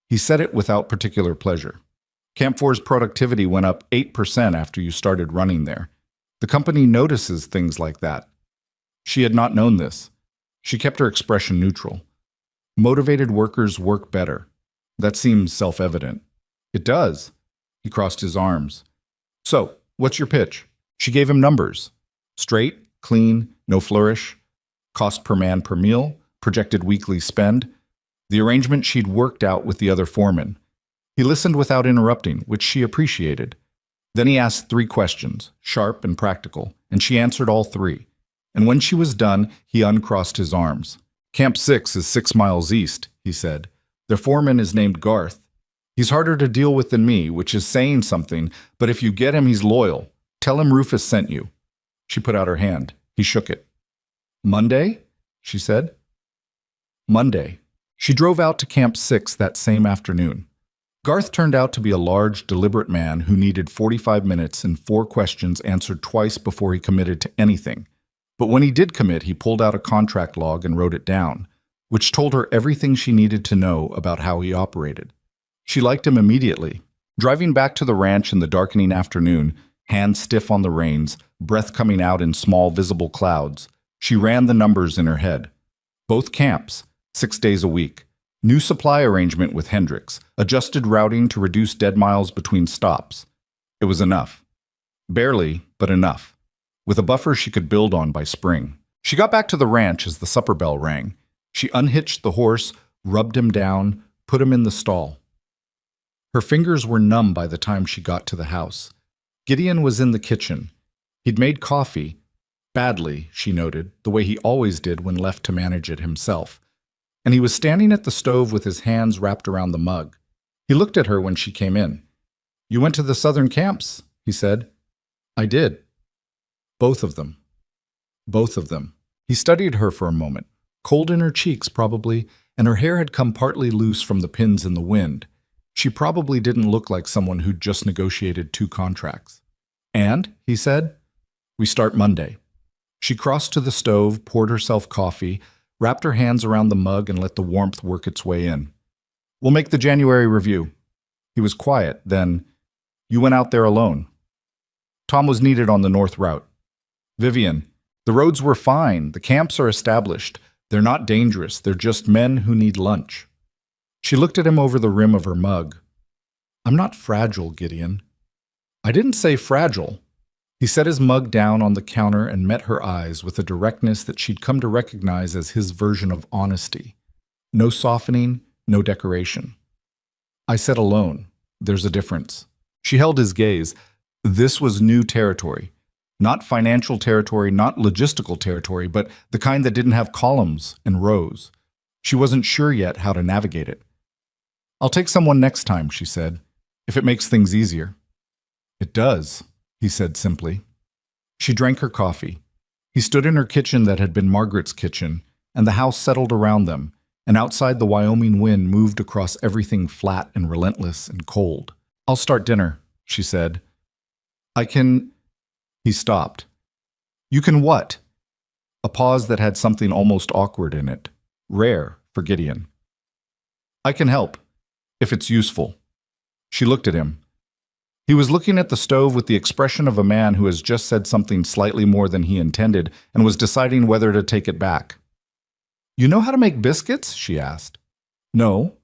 [SPEAKER 1] He said it without particular pleasure. Camp 4's productivity went up 8% after you started running there. The company notices things like that. She had not known this. She kept her expression neutral. Motivated workers work better. That seems self-evident. It does. He crossed his arms. "So, what's your pitch?" She gave him numbers. Straight, clean, no flourish. Cost per man per meal, projected weekly spend. The arrangement she'd worked out with the other foreman. He listened without interrupting, which she appreciated. Then he asked 3 questions, sharp and practical, and she answered all 3. And when she was done, he uncrossed his arms. "Camp 6 is 6 miles east," he said. "Their foreman is named Garth. He's harder to deal with than me, which is saying something, but if you get him, he's loyal. Tell him Rufus sent you." She put out her hand. He shook it. "Monday?" she said. Monday. She drove out to Camp 6 that same afternoon. Garth turned out to be a large, deliberate man who needed 45 minutes and 4 questions answered twice before he committed to anything. But when he did commit, he pulled out a contract log and wrote it down, which told her everything she needed to know about how he operated. She liked him immediately. Driving back to the ranch in the darkening afternoon, hands stiff on the reins, breath coming out in small visible clouds, she ran the numbers in her head. Both camps, 6 days a week. New supply arrangement with Hendricks, adjusted routing to reduce dead miles between stops. It was enough. Barely, but enough. With a buffer she could build on by spring. She got back to the ranch as the supper bell rang. She unhitched the horse, rubbed him down, put him in the stall. Her fingers were numb by the time she got to the house. Gideon was in the kitchen. He'd made coffee, badly, she noted, the way he always did when left to manage it himself. And he was standing at the stove with his hands wrapped around the mug. He looked at her when she came in. "You went to the southern camps," he said. "I did. Both of them. Both of them." He studied her for a moment, cold in her cheeks probably, and her hair had come partly loose from the pins in the wind. She probably didn't look like someone who'd just negotiated 2 contracts. "And," he said, "we start Monday." She crossed to the stove, poured herself coffee, wrapped her hands around the mug and let the warmth work its way in. "We'll make the January review." He was quiet, then, "You went out there alone." "Tom was needed on the north route." "Vivian, the roads were fine. The camps are established. They're not dangerous. They're just men who need lunch." She looked at him over the rim of her mug. "I'm not fragile, Gideon." "I didn't say fragile." He set his mug down on the counter and met her eyes with a directness that she'd come to recognize as his version of honesty. No softening, no decoration. "I said alone. There's a difference." She held his gaze. This was new territory. Not financial territory, not logistical territory, but the kind that didn't have columns and rows. She wasn't sure yet how to navigate it. "I'll take someone next time," she said, "if it makes things easier." "It does," he said simply. She drank her coffee. He stood in her kitchen that had been Margaret's kitchen, and the house settled around them, and outside the Wyoming wind moved across everything flat and relentless and cold. "I'll start dinner," she said. "I can—" He stopped. "You can what?" A pause that had something almost awkward in it. Rare for Gideon. "I can help, if it's useful." She looked at him. He was looking at the stove with the expression of a man who has just said something slightly more than he intended and was deciding whether to take it back. "You know how to make biscuits?" she asked. "No."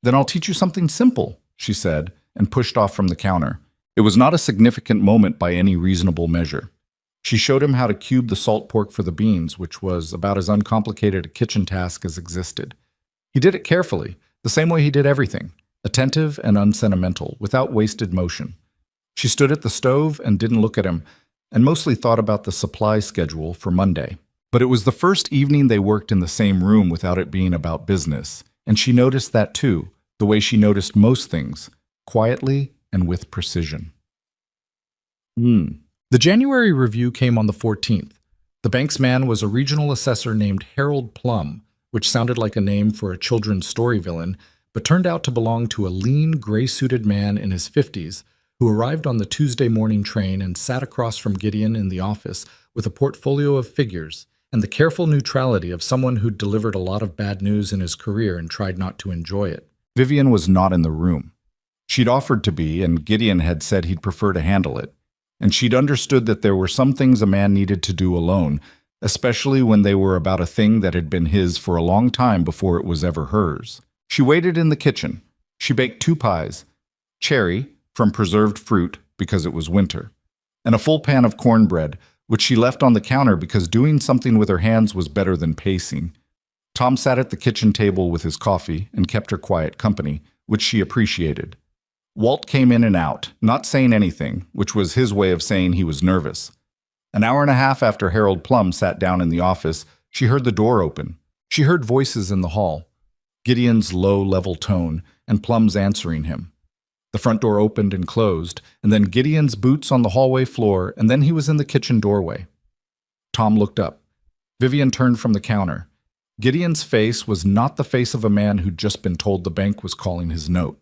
[SPEAKER 1] "Then I'll teach you something simple," she said, and pushed off from the counter. It was not a significant moment by any reasonable measure. She showed him how to cube the salt pork for the beans, which was about as uncomplicated a kitchen task as existed. He did it carefully, the same way he did everything, attentive and unsentimental, without wasted motion. She stood at the stove and didn't look at him, and mostly thought about the supply schedule for Monday. But it was the first evening they worked in the same room without it being about business, and she noticed that too, the way she noticed most things, quietly and with precision. The January review came on the 14th. The bank's man was a regional assessor named Harold Plum, which sounded like a name for a children's story villain, but turned out to belong to a lean, gray-suited man in his 50s who arrived on the Tuesday morning train and sat across from Gideon in the office with a portfolio of figures and the careful neutrality of someone who'd delivered a lot of bad news in his career and tried not to enjoy it. Vivian was not in the room. She'd offered to be, and Gideon had said he'd prefer to handle it. And she'd understood that there were some things a man needed to do alone, especially when they were about a thing that had been his for a long time before it was ever hers. She waited in the kitchen. She baked 2 pies, cherry from preserved fruit because it was winter, and a full pan of cornbread, which she left on the counter because doing something with her hands was better than pacing. Tom sat at the kitchen table with his coffee and kept her quiet company, which she appreciated. Walt came in and out, not saying anything, which was his way of saying he was nervous. An hour and a half after Harold Plum sat down in the office, she heard the door open. She heard voices in the hall, Gideon's low, level tone, and Plum's answering him. The front door opened and closed, and then Gideon's boots on the hallway floor, and then he was in the kitchen doorway. Tom looked up. Vivian turned from the counter. Gideon's face was not the face of a man who'd just been told the bank was calling his note.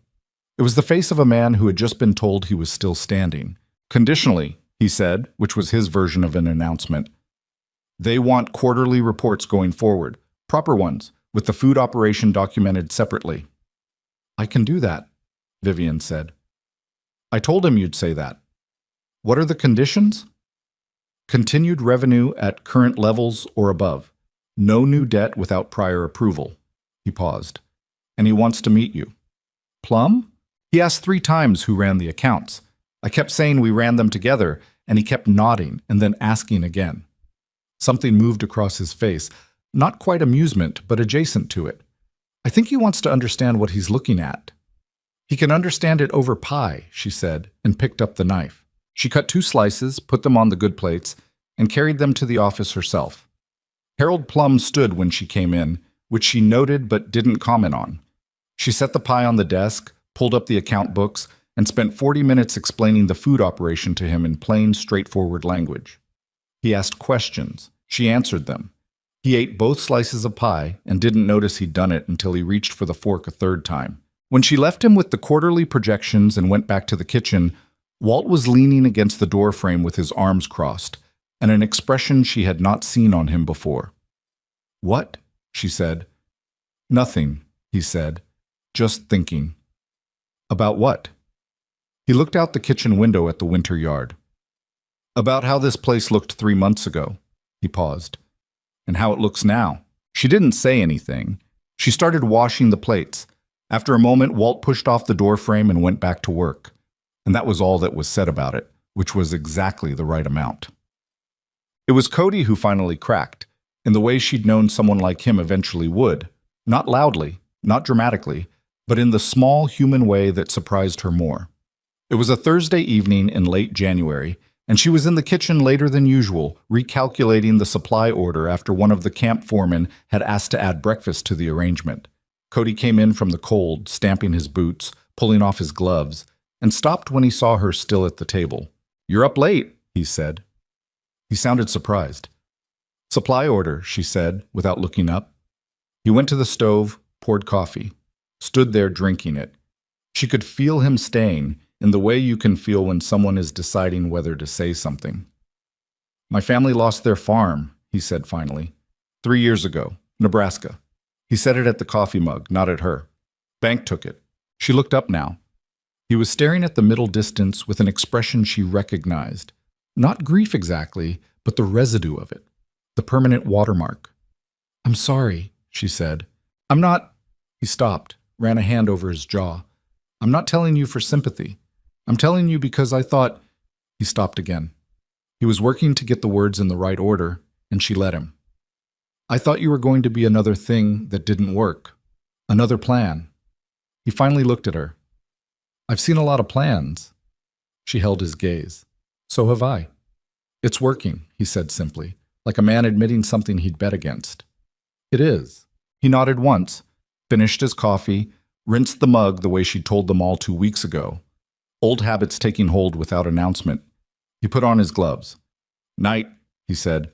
[SPEAKER 1] It was the face of a man who had just been told he was still standing. Conditionally, he said, which was his version of an announcement. They want quarterly reports going forward, proper ones, with the food operation documented separately. I can do that, Vivian said. I told him you'd say that. What are the conditions? Continued revenue at current levels or above. No new debt without prior approval. He paused. And he wants to meet you. Plum? He asked 3 times who ran the accounts. I kept saying we ran them together, and he kept nodding and then asking again. Something moved across his face, not quite amusement, but adjacent to it. I think he wants to understand what he's looking at. He can understand it over pie, she said, and picked up the knife. She cut 2 slices, put them on the good plates, and carried them to the office herself. Harold Plum stood when she came in, which she noted but didn't comment on. She set the pie on the desk, pulled up the account books, and spent 40 minutes explaining the food operation to him in plain, straightforward language. He asked questions. She answered them. He ate both slices of pie and didn't notice he'd done it until he reached for the fork a 3rd time. When she left him with the quarterly projections and went back to the kitchen, Walt was leaning against the doorframe with his arms crossed, and an expression she had not seen on him before. What? She said. Nothing, he said. Just thinking. About what? He looked out the kitchen window at the winter yard. About how this place looked 3 months ago. He paused. And how it looks now. She didn't say anything. She started washing the plates. After a moment, Walt pushed off the doorframe and went back to work. And that was all that was said about it, which was exactly the right amount. It was Cody who finally cracked, in the way she'd known someone like him eventually would. Not loudly, not dramatically, but in the small human way that surprised her more. It was a Thursday evening in late January, and she was in the kitchen later than usual, recalculating the supply order after one of the camp foremen had asked to add breakfast to the arrangement. Cody came in from the cold, stamping his boots, pulling off his gloves, and stopped when he saw her still at the table. "You're up late," he said. He sounded surprised. "Supply order," she said, without looking up. He went to the stove, poured coffee, stood there drinking it. She could feel him staying, in the way you can feel when someone is deciding whether to say something. "My family lost their farm," he said finally. 3 years ago, Nebraska. He said it at the coffee mug, not at her. Bank took it. She looked up now. He was staring at the middle distance with an expression she recognized. Not grief exactly, but the residue of it. The permanent watermark. "I'm sorry," she said. "I'm not—" He stopped, ran a hand over his jaw. I'm not telling you for sympathy. I'm telling you because I thought—" He stopped again. He was working to get the words in the right order, and she let him. "I thought you were going to be another thing that didn't work. Another plan." He finally looked at her. "I've seen a lot of plans." She held his gaze. "So have I." "It's working," he said simply, like a man admitting something he'd bet against. "It is." He nodded once, finished his coffee, rinsed the mug the way she'd told them all 2 weeks ago. Old habits taking hold without announcement. He put on his gloves. "Night," he said.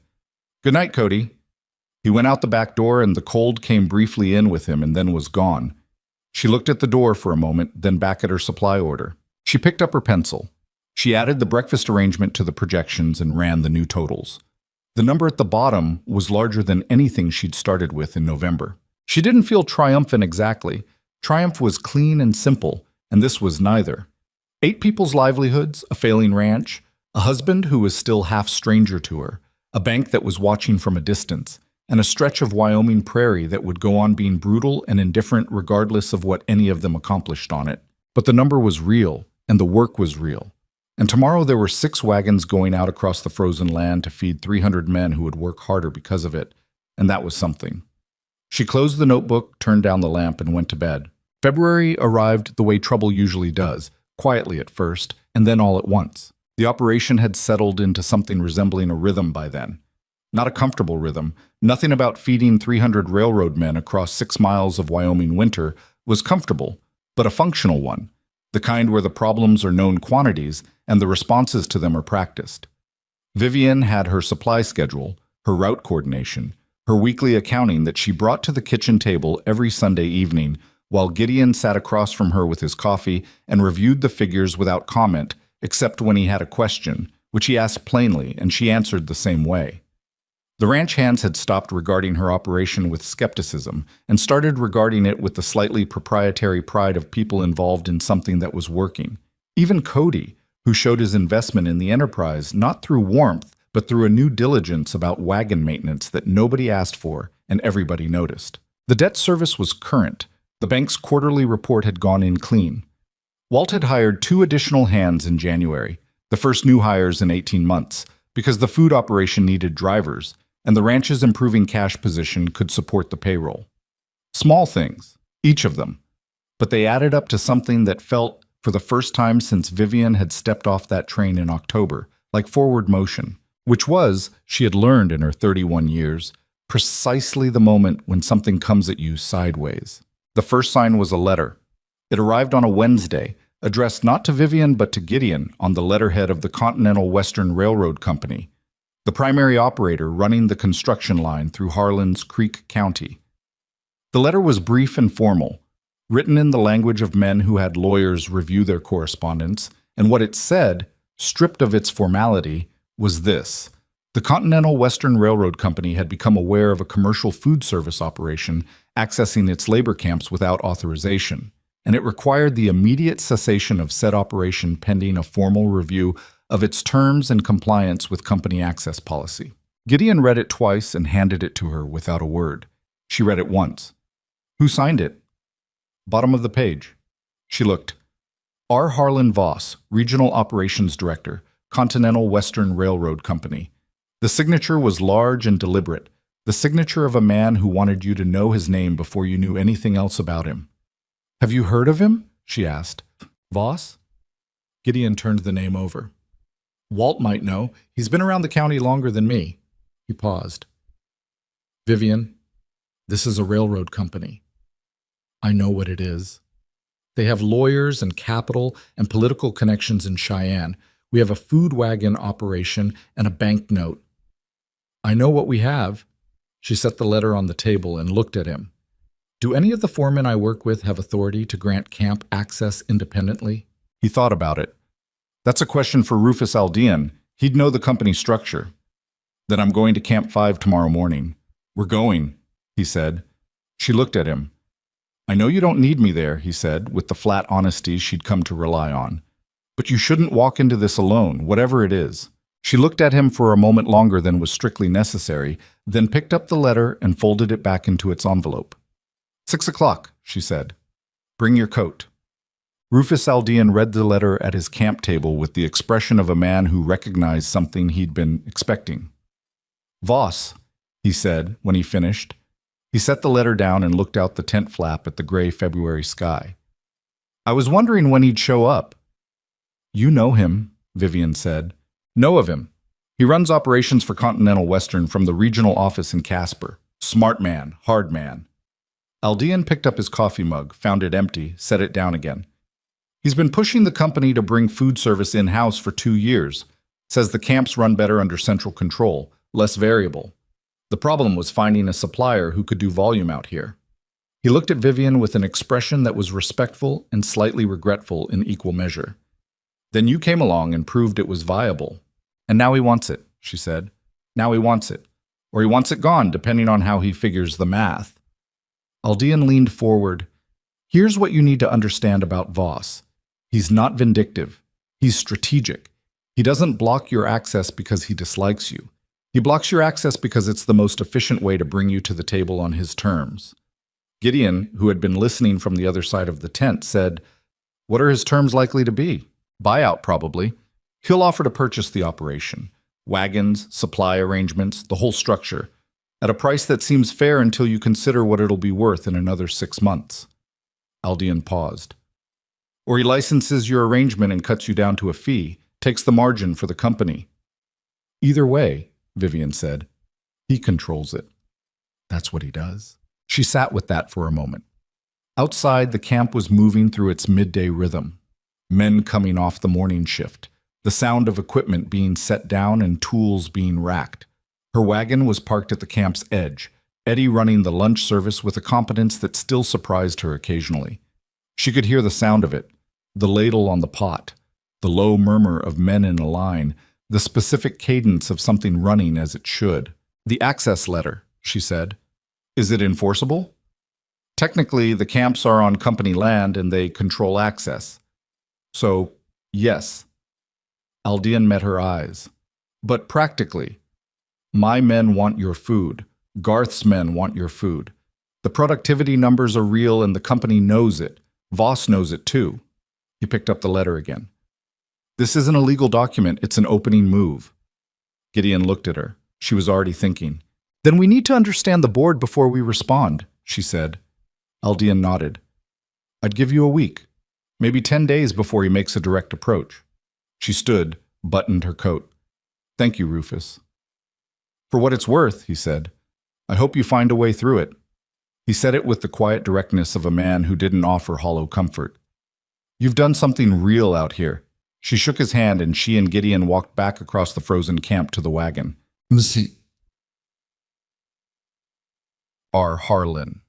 [SPEAKER 1] "Good night, Cody." He went out the back door, and the cold came briefly in with him and then was gone. She looked at the door for a moment, then back at her supply order. She picked up her pencil. She added the breakfast arrangement to the projections and ran the new totals. The number at the bottom was larger than anything she'd started with in November. She didn't feel triumphant exactly. Triumph was clean and simple, and this was neither. 8 people's livelihoods, a failing ranch, a husband who was still half stranger to her, a bank that was watching from a distance, and a stretch of Wyoming prairie that would go on being brutal and indifferent regardless of what any of them accomplished on it. But the number was real, and the work was real. And tomorrow there were 6 wagons going out across the frozen land to feed 300 men who would work harder because of it, and that was something. She closed the notebook, turned down the lamp, and went to bed. February arrived the way trouble usually does, quietly at first, and then all at once. The operation had settled into something resembling a rhythm by then. Not a comfortable rhythm. Nothing about feeding 300 railroad men across 6 miles of Wyoming winter was comfortable, but a functional one, the kind where the problems are known quantities and the responses to them are practiced. Vivian had her supply schedule, her route coordination, her weekly accounting that she brought to the kitchen table every Sunday evening, while Gideon sat across from her with his coffee and reviewed the figures without comment, except when he had a question, which he asked plainly, and she answered the same way. The ranch hands had stopped regarding her operation with skepticism and started regarding it with the slightly proprietary pride of people involved in something that was working. Even Cody, who showed his investment in the enterprise not through warmth, but through a new diligence about wagon maintenance that nobody asked for and everybody noticed. The debt service was current. The bank's quarterly report had gone in clean. Walt had hired 2 additional hands in January, the first new hires in 18 months, because the food operation needed drivers, and the ranch's improving cash position could support the payroll. Small things, each of them, but they added up to something that felt, for the first time since Vivian had stepped off that train in October, like forward motion, which was, she had learned in her 31 years, precisely the moment when something comes at you sideways. The first sign was a letter. It arrived on a Wednesday, addressed not to Vivian but to Gideon on the letterhead of the Continental Western Railroad Company, the primary operator running the construction line through Harlan's Creek County. The letter was brief and formal, written in the language of men who had lawyers review their correspondence, and what it said, stripped of its formality, was this. The Continental Western Railroad Company had become aware of a commercial food service operation accessing its labor camps without authorization, and it required the immediate cessation of said operation pending a formal review of its terms and compliance with company access policy. Gideon read it twice and handed it to her without a word. She read it once. Who signed it? Bottom of the page. She looked. R. Harlan Voss, Regional Operations Director, Continental Western Railroad Company. The signature was large and deliberate, the signature of a man who wanted you to know his name before you knew anything else about him. Have you heard of him? She asked. Voss? Gideon turned the name over. Walt might know. He's been around the county longer than me. He paused. Vivian, this is a railroad company. I know what it is. They have lawyers and capital and political connections in Cheyenne. We have a food wagon operation and a bank note. I know what we have. She set the letter on the table and looked at him. Do any of the foremen I work with have authority to grant camp access independently? He thought about it. That's a question for Rufus Aldean. He'd know the company structure. Then I'm going to Camp 5 tomorrow morning. We're going, he said. She looked at him. I know you don't need me there, he said, with the flat honesty she'd come to rely on. But you shouldn't walk into this alone, whatever it is. She looked at him for a moment longer than was strictly necessary, then picked up the letter and folded it back into its envelope. 6 o'clock, she said. Bring your coat. Rufus Aldean read the letter at his camp table with the expression of a man who recognized something he'd been expecting. "Voss," he said when he finished. He set the letter down and looked out the tent flap at the gray February sky. "I was wondering when he'd show up." "You know him," Vivian said. "Know of him. He runs operations for Continental Western from the regional office in Casper. Smart man, hard man." Aldean picked up his coffee mug, found it empty, set it down again. "He's been pushing the company to bring food service in-house for 2 years. Says the camps run better under central control, less variable. The problem was finding a supplier who could do volume out here." He looked at Vivian with an expression that was respectful and slightly regretful in equal measure. "Then you came along and proved it was viable. And now he wants it," she said. "Now he wants it. Or he wants it gone, depending on how he figures the math." Aldean leaned forward. "Here's what you need to understand about Voss. He's not vindictive. He's strategic. He doesn't block your access because he dislikes you. He blocks your access because it's the most efficient way to bring you to the table on his terms." Gideon, who had been listening from the other side of the tent, said, "What are his terms likely to be? Buyout, probably. He'll offer to purchase the operation. Wagons, supply arrangements, the whole structure, at a price that seems fair until you consider what it'll be worth in another 6 months." Aldean paused. "Or he licenses your arrangement and cuts you down to a fee, takes the margin for the company." "Either way," Vivian said, "he controls it. That's what he does." She sat with that for a moment. Outside, the camp was moving through its midday rhythm. Men coming off the morning shift, the sound of equipment being set down and tools being racked. Her wagon was parked at the camp's edge, Eddie running the lunch service with a competence that still surprised her occasionally. She could hear the sound of it, the ladle on the pot, the low murmur of men in a line, the specific cadence of something running as it should. "The access letter," she said. "Is it enforceable?" "Technically, the camps are on company land and they control access. So, yes." Aldean met her eyes. "But practically, my men want your food. Garth's men want your food. The productivity numbers are real and the company knows it. Voss knows it too." He picked up the letter again. "This isn't a legal document, it's an opening move." Gideon looked at her. She was already thinking. "Then we need to understand the board before we respond," she said. Aldean nodded. "I'd give you a week, maybe 10 days before he makes a direct approach." She stood, buttoned her coat. "Thank you, Rufus." "For what it's worth," he said. "I hope you find a way through it." He said it with the quiet directness of a man who didn't offer hollow comfort. "You've done something real out here." She shook his hand and she and Gideon walked back across the frozen camp to the wagon. Harlan.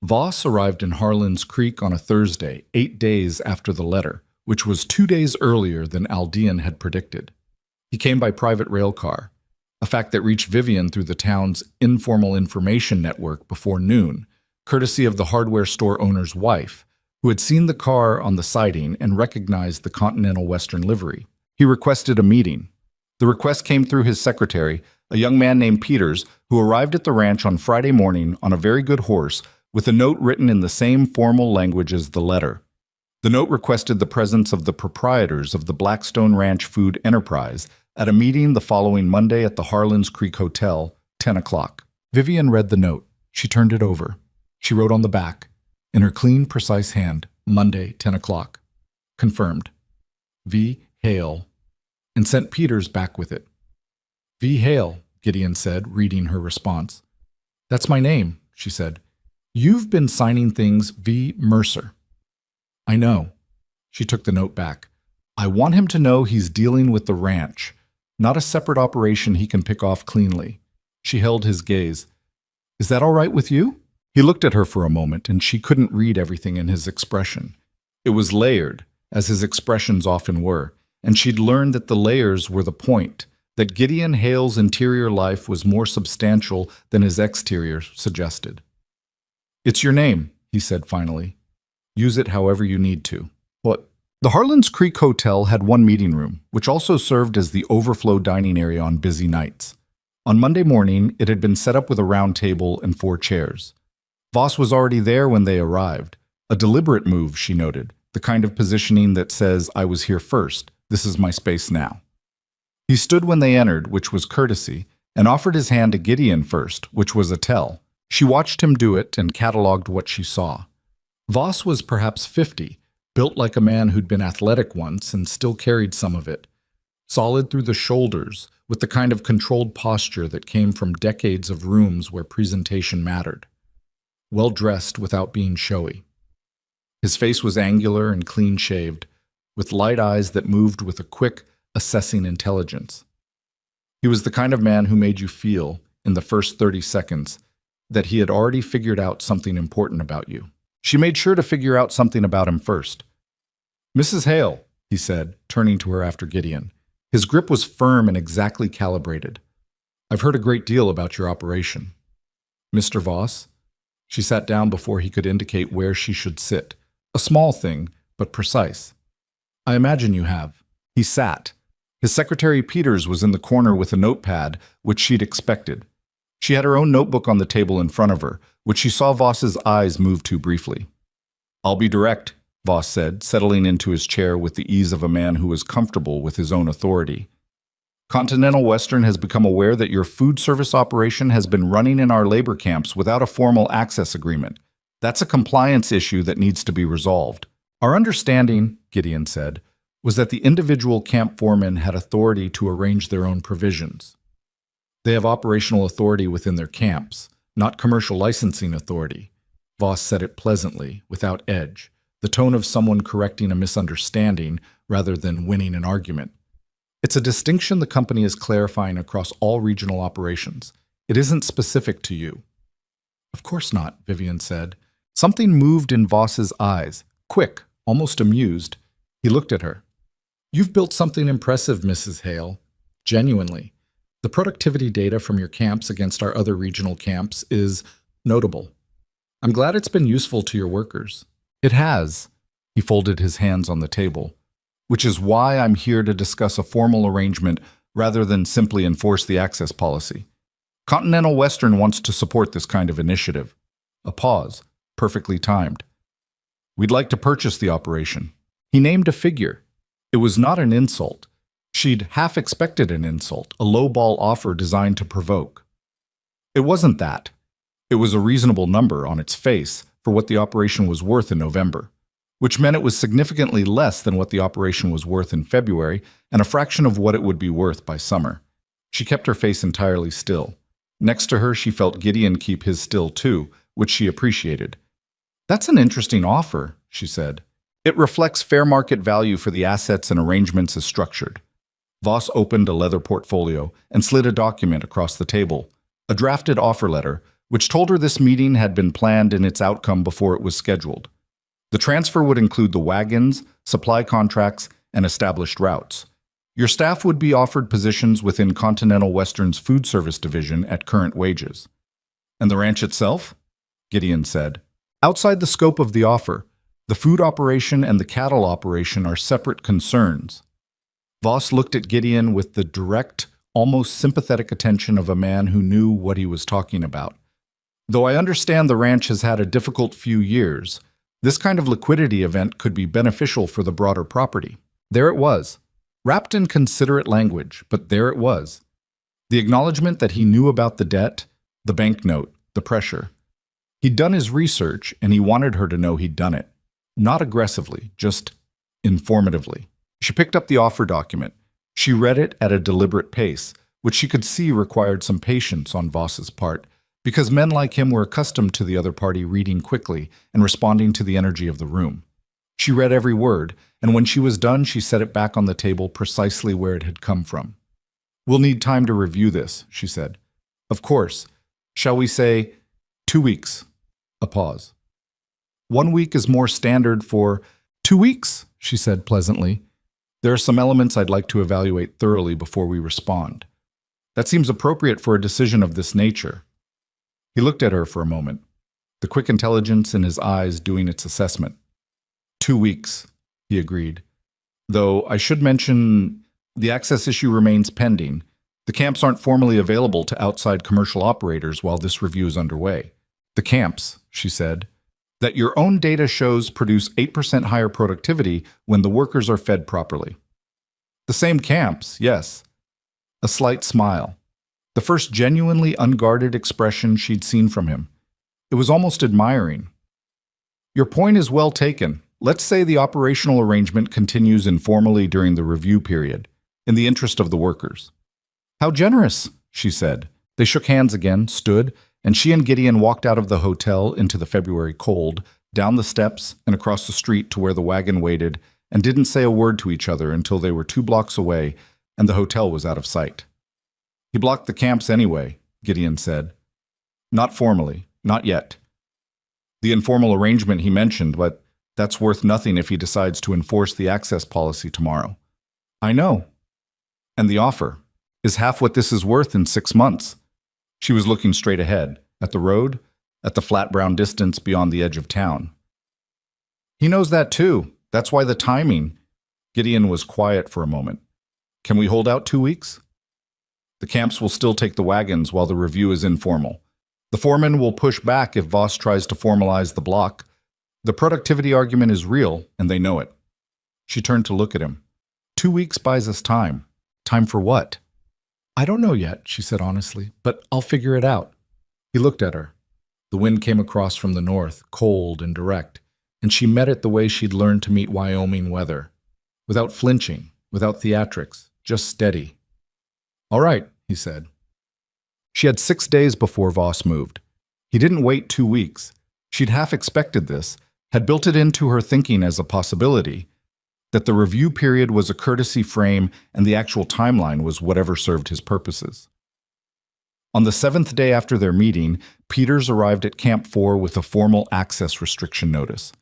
[SPEAKER 1] Voss arrived in Harlan's Creek on a Thursday, 8 days after the letter, which was 2 days earlier than Aldean had predicted. He came by private rail car, a fact that reached Vivian through the town's informal information network before noon, courtesy of the hardware store owner's wife, who had seen the car on the siding and recognized the Continental Western livery. He requested a meeting. The request came through his secretary, a young man named Peters, who arrived at the ranch on Friday morning on a very good horse with a note written in the same formal language as the letter. The note requested the presence of the proprietors of the Blackstone Ranch Food Enterprise at a meeting the following Monday at the Harlan's Creek Hotel, 10 o'clock. Vivian read the note. She turned it over. She wrote on the back, in her clean, precise hand, Monday, 10 o'clock. Confirmed. V. Hale. And sent Peters back with it. V. Hale, Gideon said, reading her response. "That's my name," she said. "You've been signing things V. Mercer." "I know." She took the note back. "I want him to know he's dealing with the ranch, not a separate operation he can pick off cleanly." She held his gaze. "Is that all right with you?" He looked at her for a moment, and she couldn't read everything in his expression. It was layered, as his expressions often were, and she'd learned that the layers were the point, that Gideon Hale's interior life was more substantial than his exterior suggested. "It's your name," he said finally. "Use it however you need to." "What?" The Harlan's Creek Hotel had one meeting room, which also served as the overflow dining area on busy nights. On Monday morning, it had been set up with a round table and 4 chairs. Voss was already there when they arrived, a deliberate move, she noted, the kind of positioning that says, I was here first, this is my space now. He stood when they entered, which was courtesy, and offered his hand to Gideon first, which was a tell. She watched him do it and catalogued what she saw. Voss was perhaps 50, built like a man who'd been athletic once and still carried some of it. Solid through the shoulders, with the kind of controlled posture that came from decades of rooms where presentation mattered. Well-dressed without being showy. His face was angular and clean-shaved, with light eyes that moved with a quick, assessing intelligence. He was the kind of man who made you feel, in the first 30 seconds, that he had already figured out something important about you. She made sure to figure out something about him first. Mrs. Hale, he said, turning to her after Gideon. His grip was firm and exactly calibrated. I've heard a great deal about your operation. Mr. Voss? She sat down before he could indicate where she should sit. A small thing, but precise. I imagine you have. He sat. His secretary Peters was in the corner with a notepad, which she'd expected. She had her own notebook on the table in front of her, which she saw Voss's eyes move to briefly. I'll be direct, Voss said, settling into his chair with the ease of a man who was comfortable with his own authority. Continental Western has become aware that your food service operation has been running in our labor camps without a formal access agreement. That's a compliance issue that needs to be resolved. Our understanding, Gideon said, was that the individual camp foremen had authority to arrange their own provisions. They have operational authority within their camps, not commercial licensing authority. Voss said it pleasantly, without edge, the tone of someone correcting a misunderstanding rather than winning an argument. It's a distinction the company is clarifying across all regional operations. It isn't specific to you. Of course not, Vivian said. Something moved in Voss's eyes, quick, almost amused. He looked at her. You've built something impressive, Mrs. Hale. Genuinely. The productivity data from your camps against our other regional camps is notable. I'm glad it's been useful to your workers. It has. He folded his hands on the table. Which is why I'm here to discuss a formal arrangement rather than simply enforce the access policy. Continental Western wants to support this kind of initiative. A pause, perfectly timed. We'd like to purchase the operation. He named a figure. It was not an insult. She'd half expected an insult, a low-ball offer designed to provoke. It wasn't that. It was a reasonable number on its face for what the operation was worth in November, which meant it was significantly less than what the operation was worth in February and a fraction of what it would be worth by summer. She kept her face entirely still. Next to her, she felt Gideon keep his still too, which she appreciated. That's an interesting offer, she said. It reflects fair market value for the assets and arrangements as structured. Voss opened a leather portfolio and slid a document across the table, a drafted offer letter, which told her this meeting had been planned in its outcome before it was scheduled. The transfer would include the wagons, supply contracts, and established routes. Your staff would be offered positions within Continental Western's food service division at current wages. And the ranch itself? Gideon said. Outside the scope of the offer, the food operation and the cattle operation are separate concerns. Voss looked at Gideon with the direct, almost sympathetic attention of a man who knew what he was talking about. Though I understand the ranch has had a difficult few years, this kind of liquidity event could be beneficial for the broader property. There it was, wrapped in considerate language, but there it was. The acknowledgement that he knew about the debt, the banknote, the pressure. He'd done his research, and he wanted her to know he'd done it. Not aggressively, just informatively. She picked up the offer document. She read it at a deliberate pace, which she could see required some patience on Voss's part, because men like him were accustomed to the other party reading quickly and responding to the energy of the room. She read every word, and when she was done, she set it back on the table precisely where it had come from. We'll need time to review this, she said. Of course. Shall we say 2 weeks? A pause. 1 week is more standard for 2 weeks, she said pleasantly. There are some elements I'd like to evaluate thoroughly before we respond. That seems appropriate for a decision of this nature. He looked at her for a moment, the quick intelligence in his eyes doing its assessment. 2 weeks, he agreed. Though I should mention, the access issue remains pending. The camps aren't formally available to outside commercial operators while this review is underway. The camps, she said. that your own data shows produce 8% higher productivity when the workers are fed properly. The same camps, yes. A slight smile. The first genuinely unguarded expression she'd seen from him. It was almost admiring. Your point is well taken. Let's say the operational arrangement continues informally during the review period, in the interest of the workers. How generous, she said. They shook hands again, stood, and she and Gideon walked out of the hotel into the February cold, down the steps and across the street to where the wagon waited, and didn't say a word to each other until they were 2 blocks away and the hotel was out of sight. He blocked the camps anyway, Gideon said. Not formally, not yet. The informal arrangement he mentioned, but that's worth nothing if he decides to enforce the access policy tomorrow. I know. And the offer is half what this is worth in 6 months. She was looking straight ahead, at the road, at the flat brown distance beyond the edge of town. He knows that too. That's why the timing. Gideon was quiet for a moment. Can we hold out 2 weeks? The camps will still take the wagons while the review is informal. The foreman will push back if Voss tries to formalize the block. The productivity argument is real, and they know it. She turned to look at him. 2 weeks buys us time. Time for what? I don't know yet, she said honestly, but I'll figure it out. He looked at her. The wind came across from the north, cold and direct, and she met it the way she'd learned to meet Wyoming weather. Without flinching, without theatrics, just steady. All right, he said. She had 6 days before Voss moved. He didn't wait 2 weeks. She'd half expected this, had built it into her thinking as a possibility, that the review period was a courtesy frame and the actual timeline was whatever served his purposes. On the 7th day after their meeting, Peters arrived at Camp 4 with a formal access restriction notice.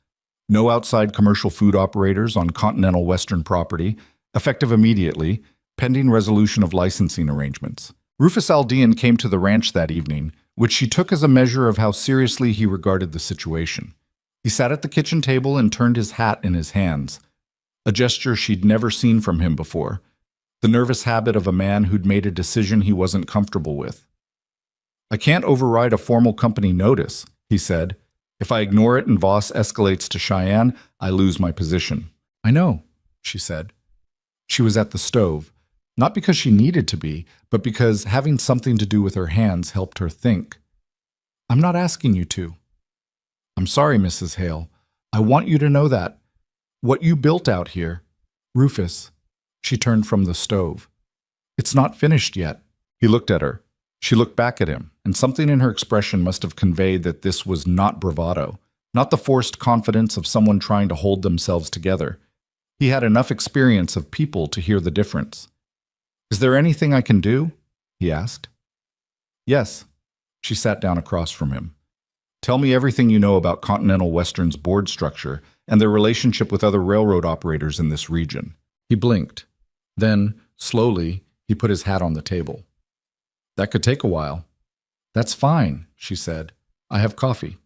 [SPEAKER 1] No outside commercial food operators on continental western property, effective immediately, pending resolution of licensing arrangements. Rufus Aldean came to the ranch that evening, which she took as a measure of how seriously he regarded the situation. He sat at the kitchen table and turned his hat in his hands, a gesture she'd never seen from him before, the nervous habit of a man who'd made a decision he wasn't comfortable with. I can't override a formal company notice, he said. If I ignore it and Voss escalates to Cheyenne, I lose my position. I know, she said. She was at the stove, not because she needed to be, but because having something to do with her hands helped her think. I'm not asking you to. I'm sorry, Mrs. Hale. I want you to know that. What you built out here, Rufus, she turned from the stove. It's not finished yet. He looked at her. She looked back at him, and something in her expression must have conveyed that this was not bravado, not the forced confidence of someone trying to hold themselves together. He had enough experience of people to hear the difference. Is there anything I can do? He asked. Yes. She sat down across from him. Tell me everything you know about Continental Western's board structure and their relationship with other railroad operators in this region. He blinked. Then, slowly, he put his hat on the table. That could take a while. That's fine, she said. I have coffee.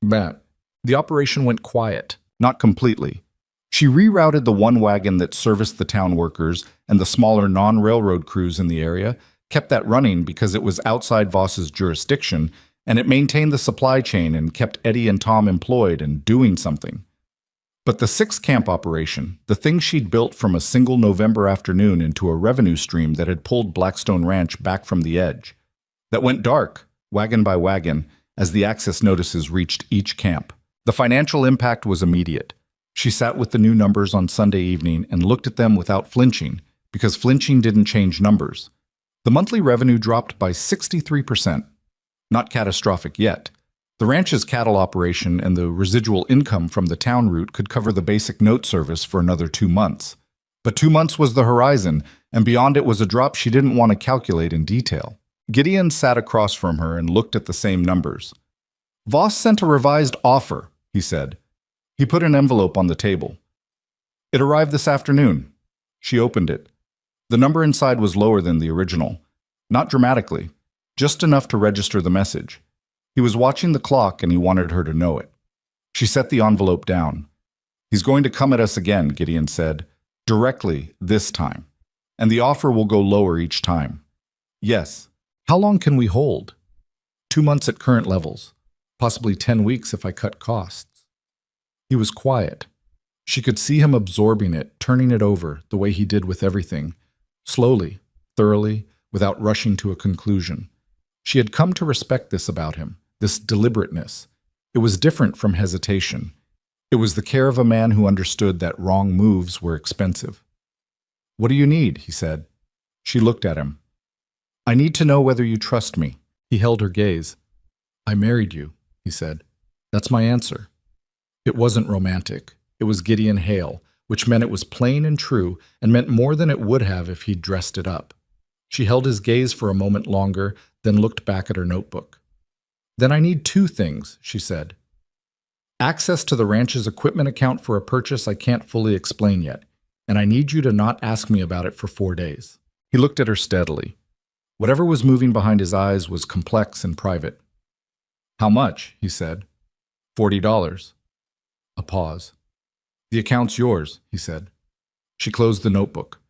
[SPEAKER 1] Matt. The operation went quiet, not completely. She rerouted the one wagon that serviced the town workers and the smaller non-railroad crews in the area, kept that running because it was outside Voss's jurisdiction, and it maintained the supply chain and kept Eddie and Tom employed and doing something. But the 6-camp operation, the thing she'd built from a single November afternoon into a revenue stream that had pulled Blackstone Ranch back from the edge, that went dark, wagon by wagon, as the access notices reached each camp. The financial impact was immediate. She sat with the new numbers on Sunday evening and looked at them without flinching, because flinching didn't change numbers. The monthly revenue dropped by 63%. Not catastrophic yet. The ranch's cattle operation and the residual income from the town route could cover the basic note service for another 2 months. But 2 months was the horizon, and beyond it was a drop she didn't want to calculate in detail. Gideon sat across from her and looked at the same numbers. Voss sent a revised offer, he said. He put an envelope on the table. It arrived this afternoon. She opened it. The number inside was lower than the original. Not dramatically, just enough to register the message. He was watching the clock and he wanted her to know it. She set the envelope down. He's going to come at us again, Gideon said. Directly, this time. And the offer will go lower each time. Yes. How long can we hold? 2 months at current levels. Possibly 10 weeks if I cut costs. He was quiet. She could see him absorbing it, turning it over, the way he did with everything. Slowly, thoroughly, without rushing to a conclusion. She had come to respect this about him, this deliberateness. It was different from hesitation. It was the care of a man who understood that wrong moves were expensive. "What do you need?" he said. She looked at him. "I need to know whether you trust me." He held her gaze. "I married you," he said. "That's my answer." It wasn't romantic. It was Gideon Hale, which meant it was plain and true, and meant more than it would have if he'd dressed it up. She held his gaze for a moment longer, then looked back at her notebook. "Then I need two things," she said. "Access to the ranch's equipment account for a purchase I can't fully explain yet, and I need you to not ask me about it for 4 days." He looked at her steadily. Whatever was moving behind his eyes was complex and private. "How much?" he said. $40. A pause. "The account's yours," he said. She closed the notebook.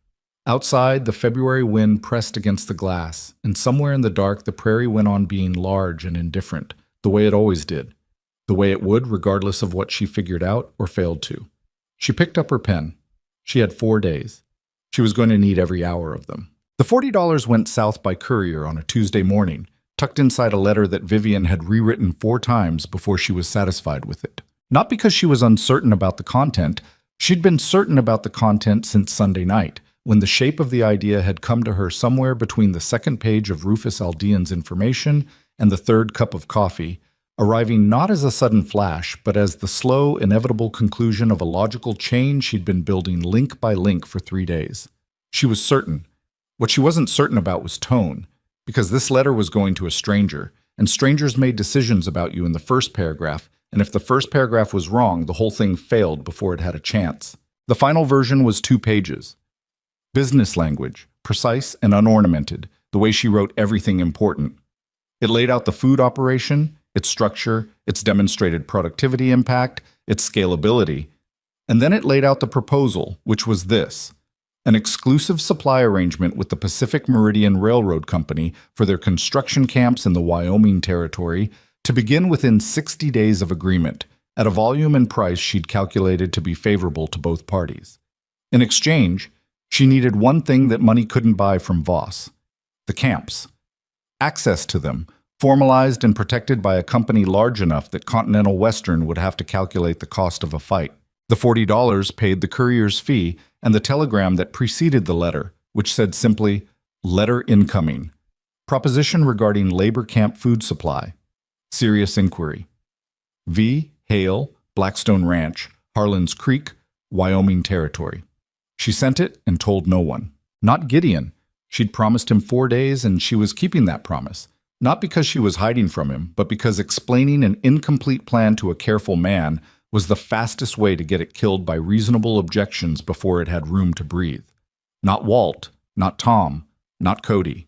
[SPEAKER 1] Outside, the February wind pressed against the glass, and somewhere in the dark the prairie went on being large and indifferent, the way it always did, the way it would regardless of what she figured out or failed to. She picked up her pen. She had 4 days. She was going to need every hour of them. The $40 went south by courier on a Tuesday morning, tucked inside a letter that Vivian had rewritten 4 times before she was satisfied with it. Not because she was uncertain about the content. She'd been certain about the content since Sunday night, when the shape of the idea had come to her somewhere between the second page of Rufus Aldean's information and the third cup of coffee, arriving not as a sudden flash, but as the slow, inevitable conclusion of a logical chain she'd been building link by link for 3 days. She was certain. What she wasn't certain about was tone, because this letter was going to a stranger, and strangers made decisions about you in the first paragraph, and if the first paragraph was wrong, the whole thing failed before it had a chance. The final version was 2 pages. Business language, precise and unornamented, the way she wrote everything important. It laid out the food operation, its structure, its demonstrated productivity impact, its scalability, and then it laid out the proposal, which was this: an exclusive supply arrangement with the Pacific Meridian Railroad Company for their construction camps in the Wyoming Territory to begin within 60 days of agreement, at a volume and price she'd calculated to be favorable to both parties. In exchange, she needed one thing that money couldn't buy from Voss: the camps. Access to them, formalized and protected by a company large enough that Continental Western would have to calculate the cost of a fight. The $40 paid the courier's fee and the telegram that preceded the letter, which said simply, "Letter incoming. Proposition regarding labor camp food supply. Serious inquiry. V. Hale, Blackstone Ranch, Harlan's Creek, Wyoming Territory." She sent it and told no one. Not Gideon. She'd promised him 4 days, and she was keeping that promise. Not because she was hiding from him, but because explaining an incomplete plan to a careful man was the fastest way to get it killed by reasonable objections before it had room to breathe. Not Walt, not Tom, not Cody.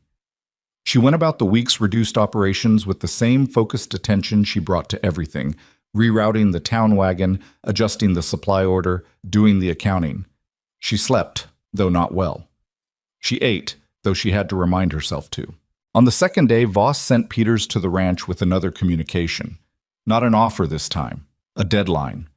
[SPEAKER 1] She went about the week's reduced operations with the same focused attention she brought to everything, rerouting the town wagon, adjusting the supply order, doing the accounting. She slept, though not well. She ate, though she had to remind herself to. On the second day, Voss sent Peters to the ranch with another communication. Not an offer this time, a deadline.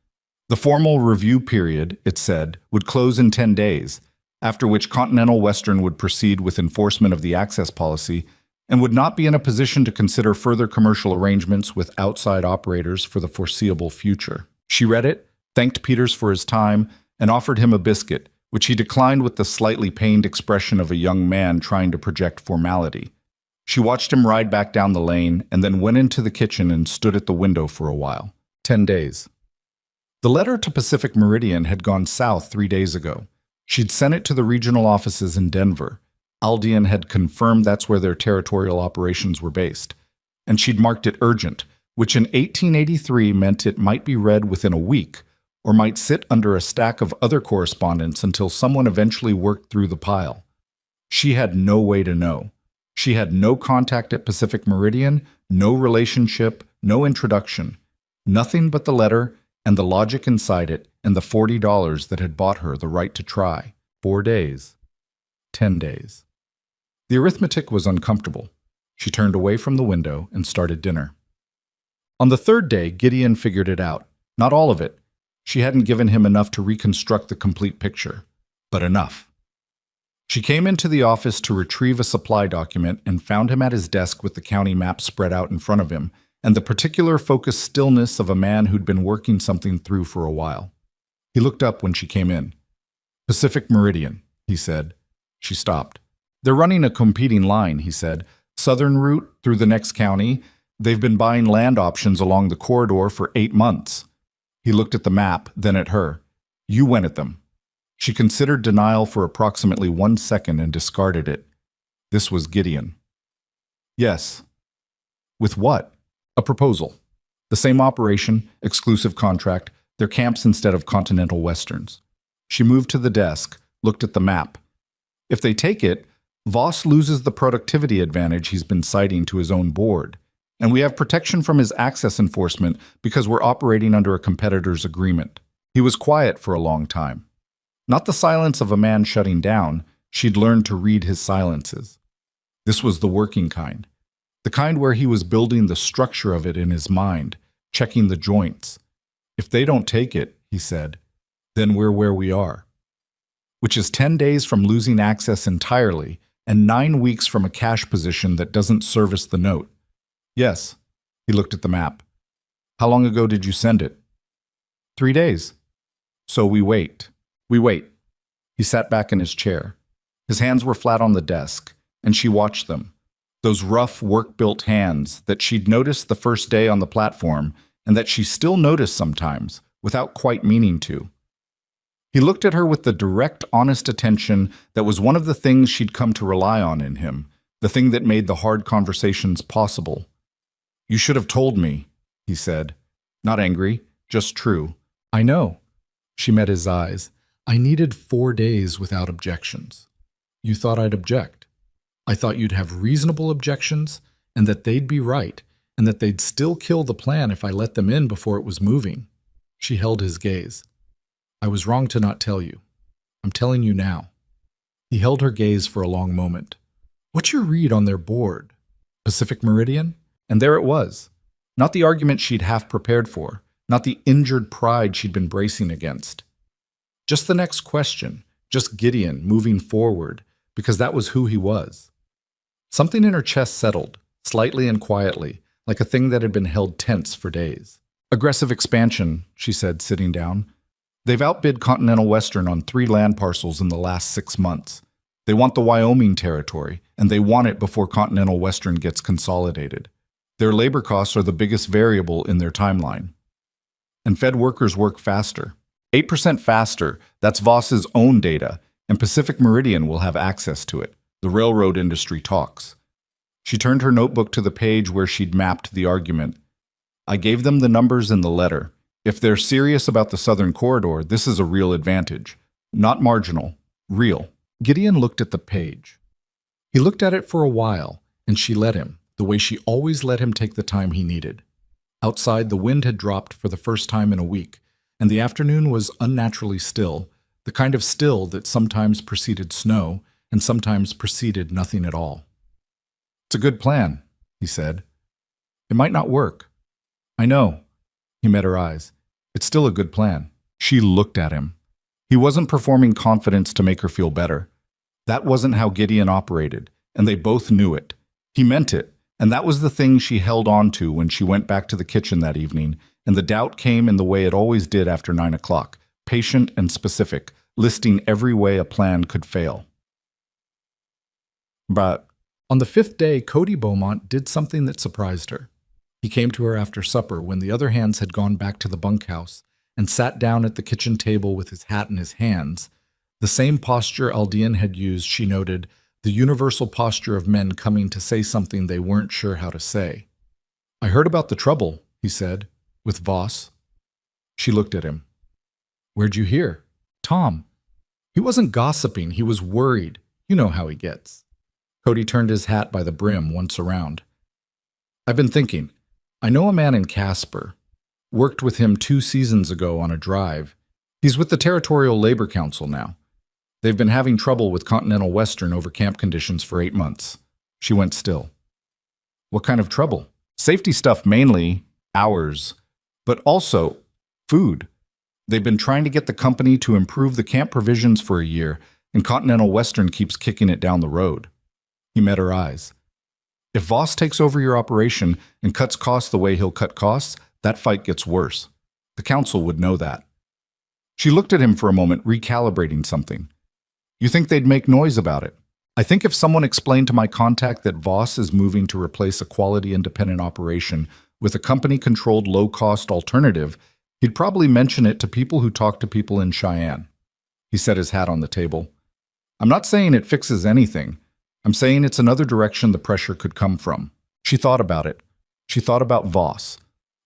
[SPEAKER 1] The formal review period, it said, would close in 10 days, after which Continental Western would proceed with enforcement of the access policy and would not be in a position to consider further commercial arrangements with outside operators for the foreseeable future. She read it, thanked Peters for his time, and offered him a biscuit, which he declined with the slightly pained expression of a young man trying to project formality. She watched him ride back down the lane and then went into the kitchen and stood at the window for a while. 10 days. The letter to Pacific Meridian had gone south 3 days ago. She'd sent it to the regional offices in Denver. Aldean had confirmed that's where their territorial operations were based. And she'd marked it urgent, which in 1883 meant it might be read within a week, or might sit under a stack of other correspondence until someone eventually worked through the pile. She had no way to know. She had no contact at Pacific Meridian, no relationship, no introduction. Nothing but the letter and the logic inside it and the $40 that had bought her the right to try. 4 days. 10 days. The arithmetic was uncomfortable. She turned away from the window and started dinner. On the third day, Gideon figured it out. Not all of it. She hadn't given him enough to reconstruct the complete picture, but enough. She came into the office to retrieve a supply document and found him at his desk with the county map spread out in front of him and the particular focused stillness of a man who'd been working something through for a while. He looked up when she came in. Pacific Meridian, he said. She stopped. They're running a competing line, he said. Southern route through the next county. They've been buying land options along the corridor for 8 months. He looked at the map, then at her. You went at them. She considered denial for approximately 1 second and discarded it. This was Gideon. Yes. With what? A proposal. The same operation, exclusive contract, their camps instead of continental westerns. She moved to the desk, looked at the map. If they take it, Voss loses the productivity advantage he's been citing to his own board. And we have protection from his access enforcement because we're operating under a competitor's agreement. He was quiet for a long time. Not the silence of a man shutting down, she'd learned to read his silences. This was the working kind. The kind where he was building the structure of it in his mind, checking the joints. If they don't take it, he said, then we're where we are. Which is 10 days from losing access entirely and 9 weeks from a cash position that doesn't service the note. Yes, he looked at the map. How long ago did you send it? 3 days. So we wait. We wait. He sat back in his chair. His hands were flat on the desk, and she watched them. Those rough, work-built hands that she'd noticed the first day on the platform and that she still noticed sometimes, without quite meaning to. He looked at her with the direct, honest attention that was one of the things she'd come to rely on in him, the thing that made the hard conversations possible. You should have told me, he said. Not angry, just true. I know. She met his eyes. I needed 4 days without objections. You thought I'd object. I thought you'd have reasonable objections, and that they'd be right, and that they'd still kill the plan if I let them in before it was moving. She held his gaze. I was wrong to not tell you. I'm telling you now. He held her gaze for a long moment. What's your read on their board? Pacific Meridian? And there it was. Not the argument she'd half prepared for, not the injured pride she'd been bracing against. Just the next question, just Gideon moving forward, because that was who he was. Something in her chest settled, slightly and quietly, like a thing that had been held tense for days. Aggressive expansion, she said, sitting down. They've outbid Continental Western on 3 land parcels in the last 6 months. They want the Wyoming territory, and they want it before Continental Western gets consolidated. Their labor costs are the biggest variable in their timeline. And Fed workers work faster. 8% faster, that's Voss's own data, and Pacific Meridian will have access to it. The railroad industry talks. She turned her notebook to the page where she'd mapped the argument. I gave them the numbers in the letter. If they're serious about the Southern Corridor, this is a real advantage. Not marginal, real. Gideon looked at the page. He looked at it for a while, and she let him, the way she always let him take the time he needed. Outside, the wind had dropped for the first time in a week, and the afternoon was unnaturally still, the kind of still that sometimes preceded snow and sometimes preceded nothing at all. It's a good plan, he said. It might not work. I know. He met her eyes. It's still a good plan. She looked at him. He wasn't performing confidence to make her feel better. That wasn't how Gideon operated, and they both knew it. He meant it, and that was the thing she held on to when she went back to the kitchen that evening, and the doubt came in the way it always did after 9 o'clock, patient and specific, listing every way a plan could fail. But on the 5th day, Cody Beaumont did something that surprised her. He came to her after supper when the other hands had gone back to the bunkhouse and sat down at the kitchen table with his hat in his hands, the same posture Aldean had used, she noted, the universal posture of men coming to say something they weren't sure how to say. I heard about the trouble, he said, with Voss. She looked at him. Where'd you hear? Tom. He wasn't gossiping, he was worried. You know how he gets. Cody turned his hat by the brim once around. I've been thinking. I know a man in Casper. Worked with him 2 seasons ago on a drive. He's with the Territorial Labor Council now. They've been having trouble with Continental Western over camp conditions for 8 months. She went still. What kind of trouble? Safety stuff mainly. hours, but also food. They've been trying to get the company to improve the camp provisions for a year, and Continental Western keeps kicking it down the road. He met her eyes. If Voss takes over your operation and cuts costs the way he'll cut costs, that fight gets worse. The council would know that. She looked at him for a moment, recalibrating something. You think they'd make noise about it? I think if someone explained to my contact that Voss is moving to replace a quality independent operation with a company-controlled low-cost alternative, he'd probably mention it to people who talk to people in Cheyenne. He set his hat on the table. I'm not saying it fixes anything. I'm saying it's another direction the pressure could come from. She thought about it. She thought about Voss,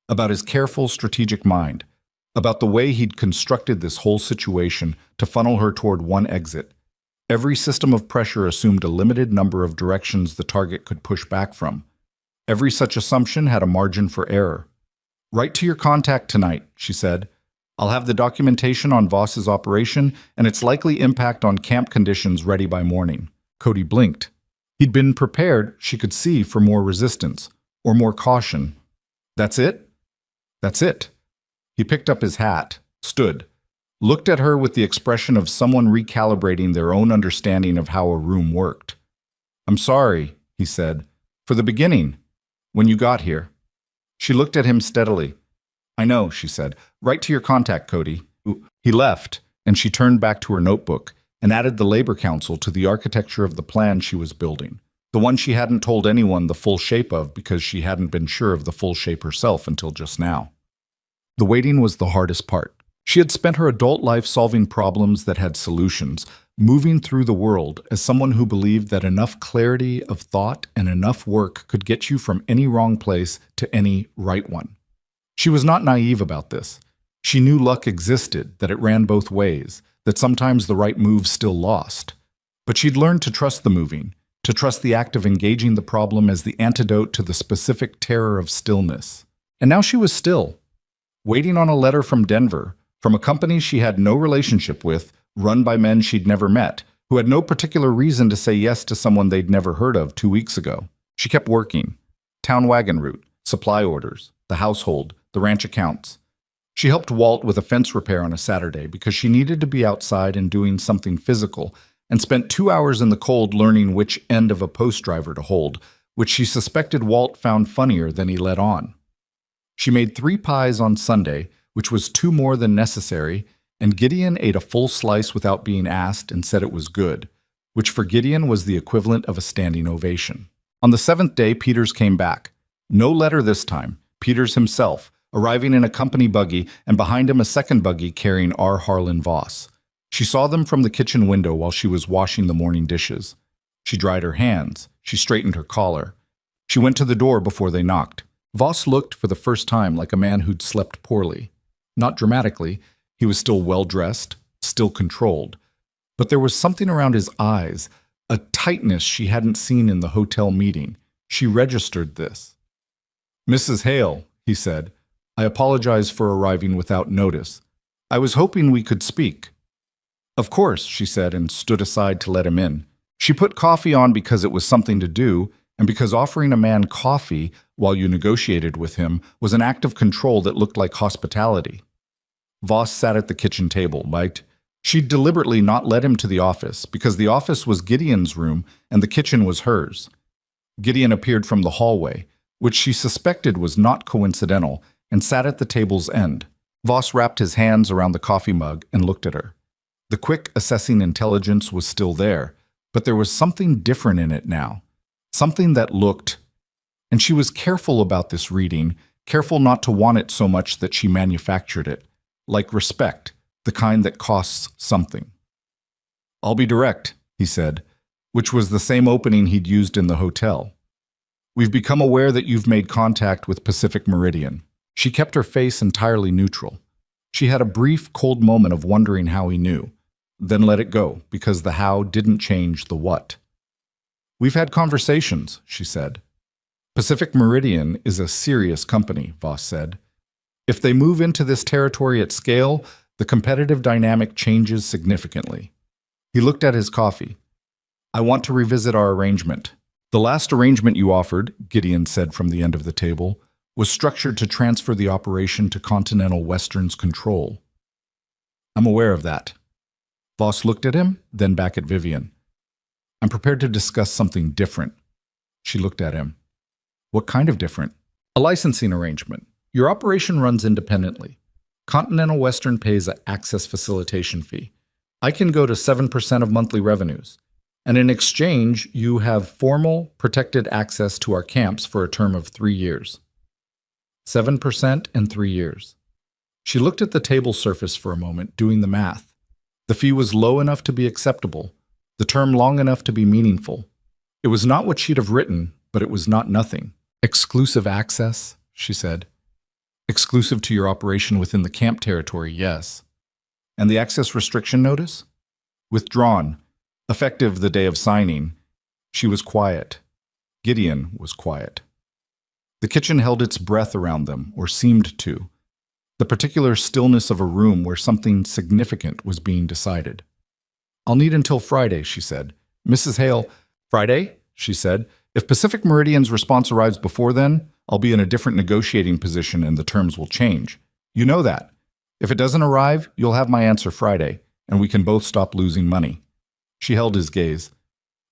[SPEAKER 1] about his careful, strategic mind, about the way he'd constructed this whole situation to funnel her toward one exit. Every system of pressure assumed a limited number of directions the target could push back from. Every such assumption had a margin for error. Write to your contact tonight, she said. I'll have the documentation on Voss's operation and its likely impact on camp conditions ready by morning. Cody blinked. He'd been prepared, she could see, for more resistance, or more caution. That's it? That's it. He picked up his hat, stood, looked at her with the expression of someone recalibrating their own understanding of how a room worked. I'm sorry, he said, for the beginning, when you got here. She looked at him steadily. I know, she said. Write to your contact, Cody. He left, and she turned back to her notebook and added the Labor Council to the architecture of the plan she was building, the one she hadn't told anyone the full shape of because she hadn't been sure of the full shape herself until just now. The waiting was the hardest part. She had spent her adult life solving problems that had solutions, moving through the world as someone who believed that enough clarity of thought and enough work could get you from any wrong place to any right one. She was not naive about this. She knew luck existed, that it ran both ways, that sometimes the right move still lost. But she'd learned to trust the moving, to trust the act of engaging the problem as the antidote to the specific terror of stillness. And now she was still, waiting on a letter from Denver, from a company she had no relationship with, run by men she'd never met, who had no particular reason to say yes to someone they'd never heard of 2 weeks ago. She kept working. Town wagon route, supply orders, the household, the ranch accounts. She helped Walt with a fence repair on a Saturday because she needed to be outside and doing something physical, and spent 2 hours in the cold learning which end of a post driver to hold, which she suspected Walt found funnier than he let on. She made 3 pies on Sunday, which was 2 more than necessary, and Gideon ate a full slice without being asked and said it was good, which for Gideon was the equivalent of a standing ovation. On the 7th day, Peters came back. No letter this time, Peters himself, arriving in a company buggy and behind him a second buggy carrying R. Harlan Voss. She saw them from the kitchen window while she was washing the morning dishes. She dried her hands. She straightened her collar. She went to the door before they knocked. Voss looked for the first time like a man who'd slept poorly. Not dramatically. He was still well-dressed, still controlled. But there was something around his eyes, a tightness she hadn't seen in the hotel meeting. She registered this. Mrs. Hale, he said, I apologize for arriving without notice. I was hoping we could speak. Of course, she said, and stood aside to let him in. She put coffee on because it was something to do, and because offering a man coffee while you negotiated with him was an act of control that looked like hospitality. Voss sat at the kitchen table, liked. She'd deliberately not let him to the office because the office was Gideon's room and the kitchen was hers. Gideon appeared from the hallway, which she suspected was not coincidental, and sat at the table's end. Voss wrapped his hands around the coffee mug and looked at her. The quick, assessing intelligence was still there, but there was something different in it now. Something that looked, and she was careful about this reading, careful not to want it so much that she manufactured it, like respect, the kind that costs something. I'll be direct, he said, which was the same opening he'd used in the hotel. We've become aware that you've made contact with Pacific Meridian. She kept her face entirely neutral. She had a brief, cold moment of wondering how he knew, then let it go, because the how didn't change the what. We've had conversations, she said. Pacific Meridian is a serious company, Voss said. If they move into this territory at scale, the competitive dynamic changes significantly. He looked at his coffee. I want to revisit our arrangement. The last arrangement you offered, Gideon said from the end of the table, was structured to transfer the operation to Continental Western's control. I'm aware of that. Voss looked at him, then back at Vivian. I'm prepared to discuss something different. She looked at him. What kind of different? A licensing arrangement. Your operation runs independently. Continental Western pays an access facilitation fee. I can go to 7% of monthly revenues. And in exchange, you have formal, protected access to our camps for a term of 3 years. 7% and 3 years. She looked at the table surface for a moment, doing the math. The fee was low enough to be acceptable, the term long enough to be meaningful. It was not what she'd have written, but it was not nothing. Exclusive access, she said. Exclusive to your operation within the camp territory, yes. And the access restriction notice? Withdrawn. Effective the day of signing. She was quiet. Gideon was quiet. The kitchen held its breath around them, or seemed to. The particular stillness of a room where something significant was being decided. I'll need until Friday, she said. Mrs. Hale, Friday, she said. If Pacific Meridian's response arrives before then, I'll be in a different negotiating position and the terms will change. You know that. If it doesn't arrive, you'll have my answer Friday, and we can both stop losing money. She held his gaze.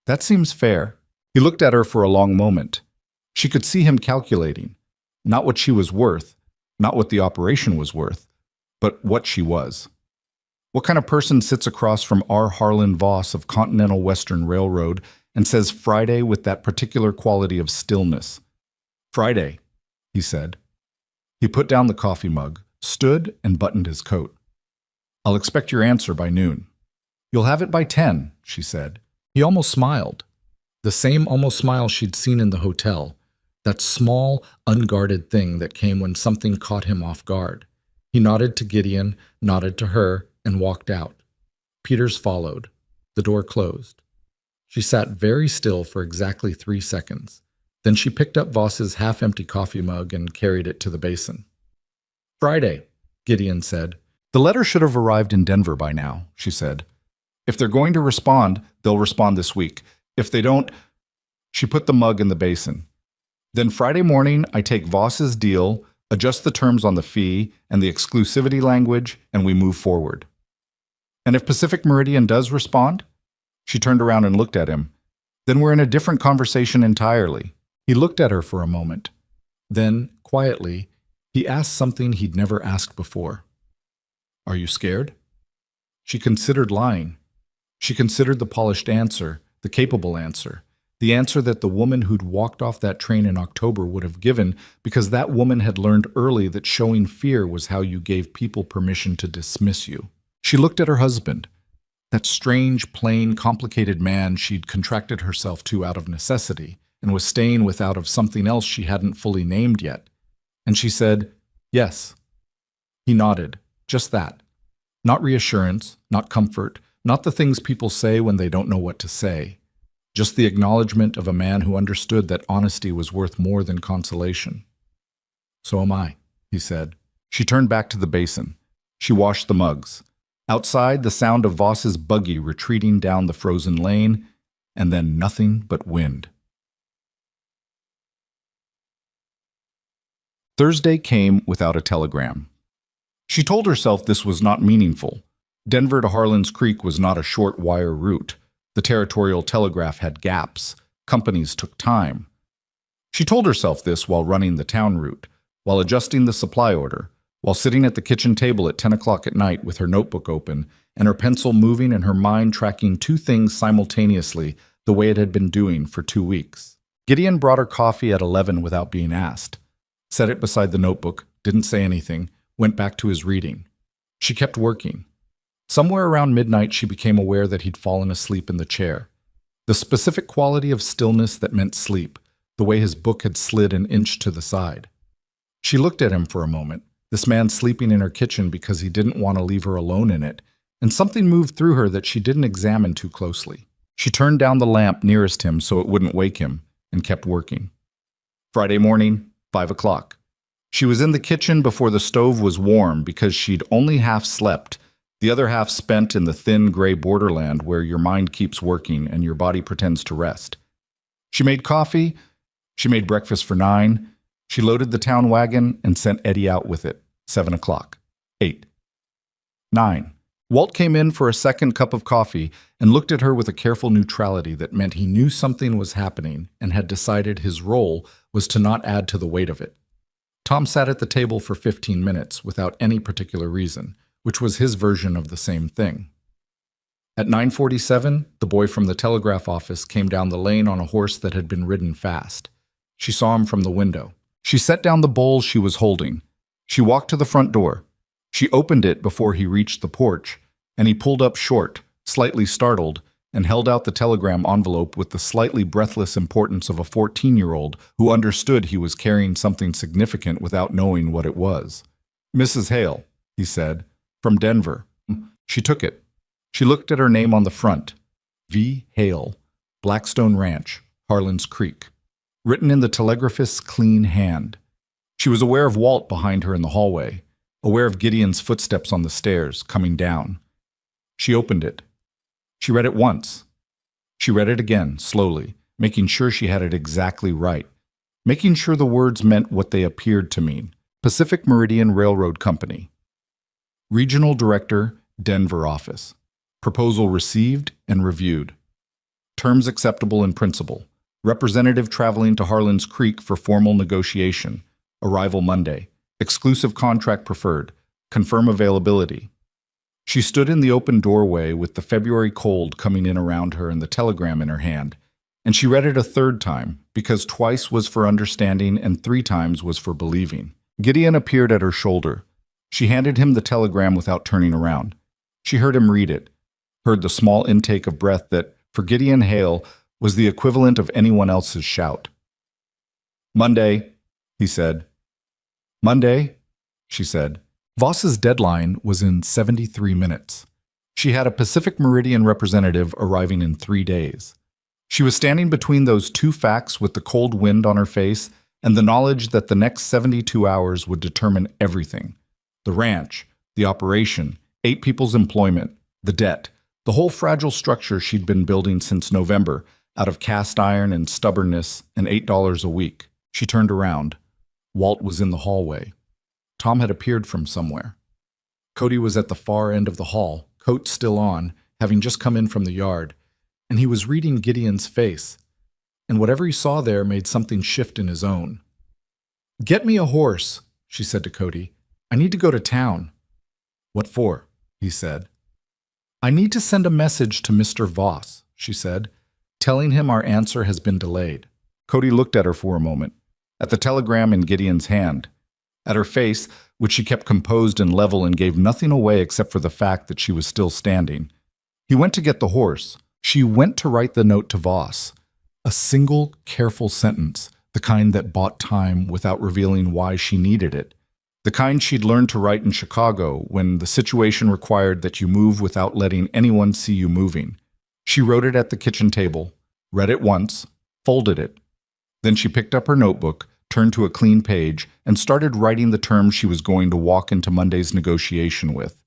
[SPEAKER 1] That seems fair. He looked at her for a long moment. She could see him calculating. Not what she was worth, not what the operation was worth, but what she was. What kind of person sits across from R. Harlan Voss of Continental Western Railroad and says Friday with that particular quality of stillness? Friday, he said. He put down the coffee mug, stood, and buttoned his coat. I'll expect your answer by noon. You'll have it by 10, she said. He almost smiled. The same almost smile she'd seen in the hotel. That small, unguarded thing that came when something caught him off guard. He nodded to Gideon, nodded to her, and walked out. Peters followed. The door closed. She sat very still for exactly 3 seconds. Then she picked up Voss's half-empty coffee mug and carried it to the basin. Friday, Gideon said. The letter should have arrived in Denver by now, she said. If they're going to respond, they'll respond this week. If they don't, she put the mug in the basin. Then Friday morning, I take Voss's deal, adjust the terms on the fee and the exclusivity language, and we move forward. And if Pacific Meridian does respond? She turned around and looked at him. Then we're in a different conversation entirely. He looked at her for a moment. Then, quietly, he asked something he'd never asked before. Are you scared? She considered lying. She considered the polished answer, the capable answer, the answer that the woman who'd walked off that train in October would have given because that woman had learned early that showing fear was how you gave people permission to dismiss you. She looked at her husband, that strange, plain, complicated man she'd contracted herself to out of necessity and was staying with out of something else she hadn't fully named yet. And she said, yes. He nodded, just that. Not reassurance, not comfort, not the things people say when they don't know what to say. Just the acknowledgement of a man who understood that honesty was worth more than consolation. So am I, he said. She turned back to the basin. She washed the mugs. Outside, the sound of Voss's buggy retreating down the frozen lane, and then nothing but wind. Thursday came without a telegram. She told herself this was not meaningful. Denver to Harlan's Creek was not a short wire route. The territorial telegraph had gaps. Companies took time. She told herself this while running the town route, while adjusting the supply order, while sitting at the kitchen table at 10 o'clock at night with her notebook open and her pencil moving and her mind tracking 2 things simultaneously the way it had been doing for 2 weeks. Gideon brought her coffee at 11 without being asked. Set it beside the notebook, didn't say anything, went back to his reading. She kept working. Somewhere around midnight, she became aware that he'd fallen asleep in the chair. The specific quality of stillness that meant sleep, the way his book had slid an inch to the side. She looked at him for a moment, this man sleeping in her kitchen because he didn't want to leave her alone in it, and something moved through her that she didn't examine too closely. She turned down the lamp nearest him so it wouldn't wake him, and kept working. Friday morning, 5 o'clock. She was in the kitchen before the stove was warm because she'd only half slept, the other half spent in the thin gray borderland where your mind keeps working and your body pretends to rest. She made coffee, she made breakfast for 9, She loaded the town wagon and sent Eddie out with it. 7 o'clock. 8. 9. Walt came in for a second cup of coffee and looked at her with a careful neutrality that meant he knew something was happening and had decided his role was to not add to the weight of it. Tom sat at the table for 15 minutes without any particular reason, which was his version of the same thing. At 9:47, the boy from the telegraph office came down the lane on a horse that had been ridden fast. She saw him from the window. She set down the bowl she was holding. She walked to the front door. She opened it before he reached the porch, and he pulled up short, slightly startled, and held out the telegram envelope with the slightly breathless importance of a 14-year-old who understood he was carrying something significant without knowing what it was. "Mrs. Hale," he said, "from Denver." She took it. She looked at her name on the front. V. Hale, Blackstone Ranch, Harlan's Creek. Written in the telegraphist's clean hand. She was aware of Walt behind her in the hallway, aware of Gideon's footsteps on the stairs, coming down. She opened it. She read it once. She read it again, slowly, making sure she had it exactly right, making sure the words meant what they appeared to mean. Pacific Meridian Railroad Company. Regional Director, Denver Office. Proposal received and reviewed. Terms acceptable in principle. Representative traveling to Harlan's Creek for formal negotiation. Arrival Monday. Exclusive contract preferred. Confirm availability. She stood in the open doorway with the February cold coming in around her and the telegram in her hand, and she read it a third time, because twice was for understanding and 3 times was for believing. Gideon appeared at her shoulder. She handed him the telegram without turning around. She heard him read it, heard the small intake of breath that, for Gideon Hale, was the equivalent of anyone else's shout. "Monday," he said. "Monday," she said. Voss's deadline was in 73 minutes. She had a Pacific Meridian representative arriving in 3 days. She was standing between those 2 facts with the cold wind on her face and the knowledge that the next 72 hours would determine everything. The ranch, the operation, 8 people's employment, the debt, the whole fragile structure she'd been building since November, out of cast iron and stubbornness and $8 a week. She turned around. Walt was in the hallway. Tom had appeared from somewhere. Cody was at the far end of the hall, coat still on, having just come in from the yard, and he was reading Gideon's face, and whatever he saw there made something shift in his own. "Get me a horse," she said to Cody. "I need to go to town." "What for?" he said. "I need to send a message to Mr. Voss," she said, "telling him our answer has been delayed." Cody looked at her for a moment, at the telegram in Gideon's hand, at her face, which she kept composed and level and gave nothing away except for the fact that she was still standing. He went to get the horse. She went to write the note to Voss. A single, careful sentence, the kind that bought time without revealing why she needed it. The kind she'd learned to write in Chicago when the situation required that you move without letting anyone see you moving. She wrote it at the kitchen table, read it once, folded it. Then she picked up her notebook, turned to a clean page, and started writing the terms she was going to walk into Monday's negotiation with.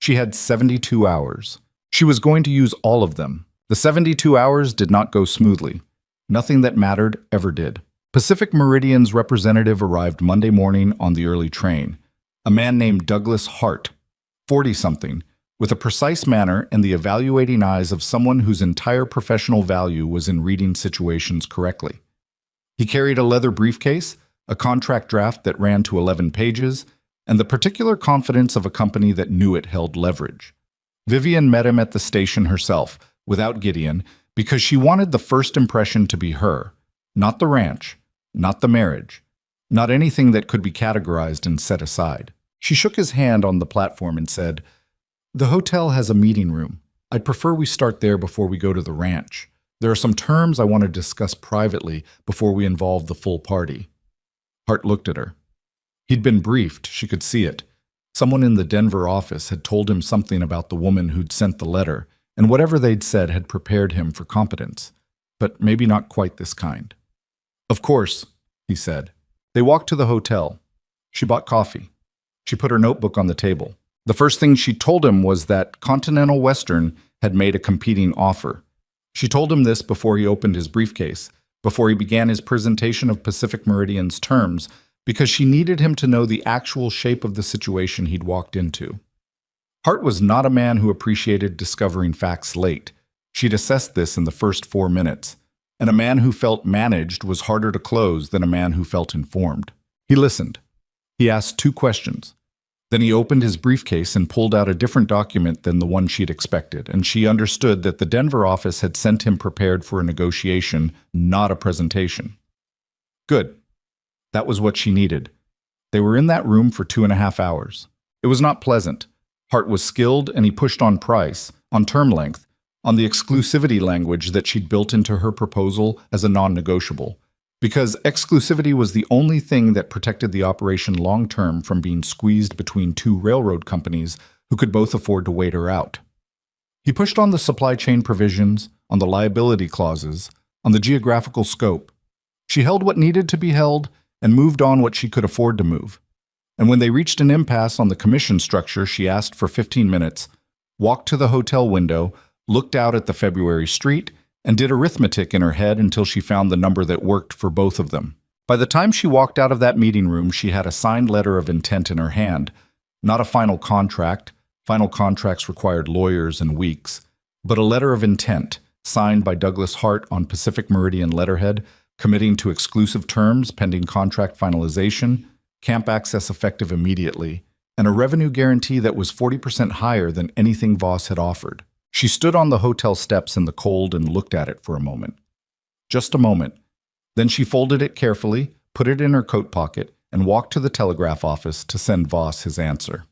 [SPEAKER 1] She had 72 hours. She was going to use all of them. The 72 hours did not go smoothly. Nothing that mattered ever did. Pacific Meridian's representative arrived Monday morning on the early train. A man named Douglas Hart, 40-something, with a precise manner and the evaluating eyes of someone whose entire professional value was in reading situations correctly. He carried a leather briefcase, a contract draft that ran to 11 pages, and the particular confidence of a company that knew it held leverage. Vivian met him at the station herself, without Gideon, because she wanted the first impression to be her, not the ranch, not the marriage, not anything that could be categorized and set aside. She shook his hand on the platform and said, "The hotel has a meeting room. I'd prefer we start there before we go to the ranch. There are some terms I want to discuss privately before we involve the full party." Hart looked at her. He'd been briefed, she could see it. Someone in the Denver office had told him something about the woman who'd sent the letter, and whatever they'd said had prepared him for competence, but maybe not quite this kind. "Of course," he said. They walked to the hotel. She bought coffee. She put her notebook on the table. The first thing she told him was that Continental Western had made a competing offer. She told him this before he opened his briefcase, before he began his presentation of Pacific Meridian's terms, because she needed him to know the actual shape of the situation he'd walked into. Hart was not a man who appreciated discovering facts late. She'd assessed this in the first 4 minutes, and a man who felt managed was harder to close than a man who felt informed. He listened. He asked 2 questions. Then he opened his briefcase and pulled out a different document than the one she'd expected, and she understood that the Denver office had sent him prepared for a negotiation, not a presentation. Good. That was what she needed. They were in that room for 2.5 hours. It was not pleasant. Hart was skilled, and he pushed on price, on term length, on the exclusivity language that she'd built into her proposal as a non-negotiable, because exclusivity was the only thing that protected the operation long-term from being squeezed between 2 railroad companies who could both afford to wait her out. He pushed on the supply chain provisions, on the liability clauses, on the geographical scope. She held what needed to be held and moved on what she could afford to move. And when they reached an impasse on the commission structure, she asked for 15 minutes, walked to the hotel window, looked out at the February street, and did arithmetic in her head until she found the number that worked for both of them. By the time she walked out of that meeting room, she had a signed letter of intent in her hand, not a final contract. Final contracts required lawyers and weeks, but a letter of intent, signed by Douglas Hart on Pacific Meridian letterhead, committing to exclusive terms pending contract finalization, camp access effective immediately, and a revenue guarantee that was 40% higher than anything Voss had offered. She stood on the hotel steps in the cold and looked at it for a moment. Just a moment. Then she folded it carefully, put it in her coat pocket, and walked to the telegraph office to send Voss his answer.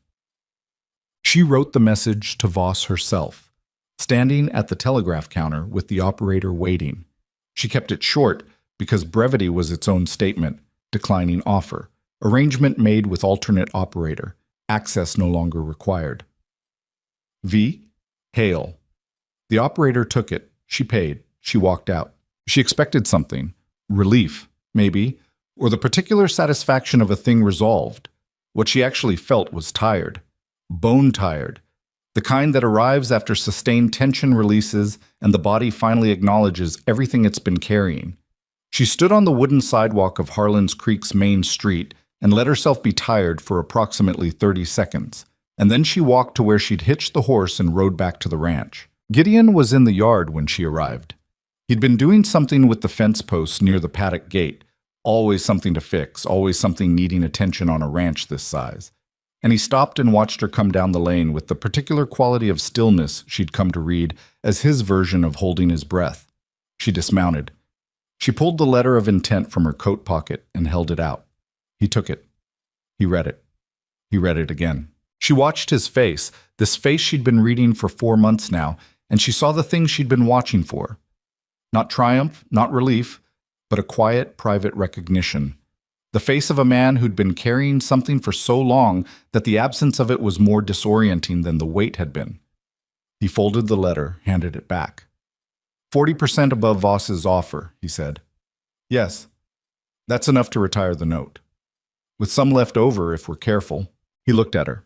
[SPEAKER 1] She wrote the message to Voss herself, standing at the telegraph counter with the operator waiting. She kept it short because brevity was its own statement, declining offer. Arrangement made with alternate operator. Access no longer required. V. Hale. The operator took it. She paid. She walked out. She expected something. Relief, maybe, or the particular satisfaction of a thing resolved. What she actually felt was tired. Bone tired. The kind that arrives after sustained tension releases and the body finally acknowledges everything it's been carrying. She stood on the wooden sidewalk of Harlan's Creek's main street and let herself be tired for approximately 30 seconds, and then she walked to where she'd hitched the horse and rode back to the ranch. Gideon was in the yard when she arrived. He'd been doing something with the fence posts near the paddock gate, always something to fix, always something needing attention on a ranch this size. And he stopped and watched her come down the lane with the particular quality of stillness she'd come to read as his version of holding his breath. She dismounted. She pulled the letter of intent from her coat pocket and held it out. He took it. He read it. He read it again. She watched his face, this face she'd been reading for 4 months now, and she saw the thing she'd been watching for. Not triumph, not relief, but a quiet, private recognition. The face of a man who'd been carrying something for so long that the absence of it was more disorienting than the weight had been. He folded the letter, handed it back. 40% above Voss's offer, he said. Yes, that's enough to retire the note. With some left over if we're careful. He looked at her.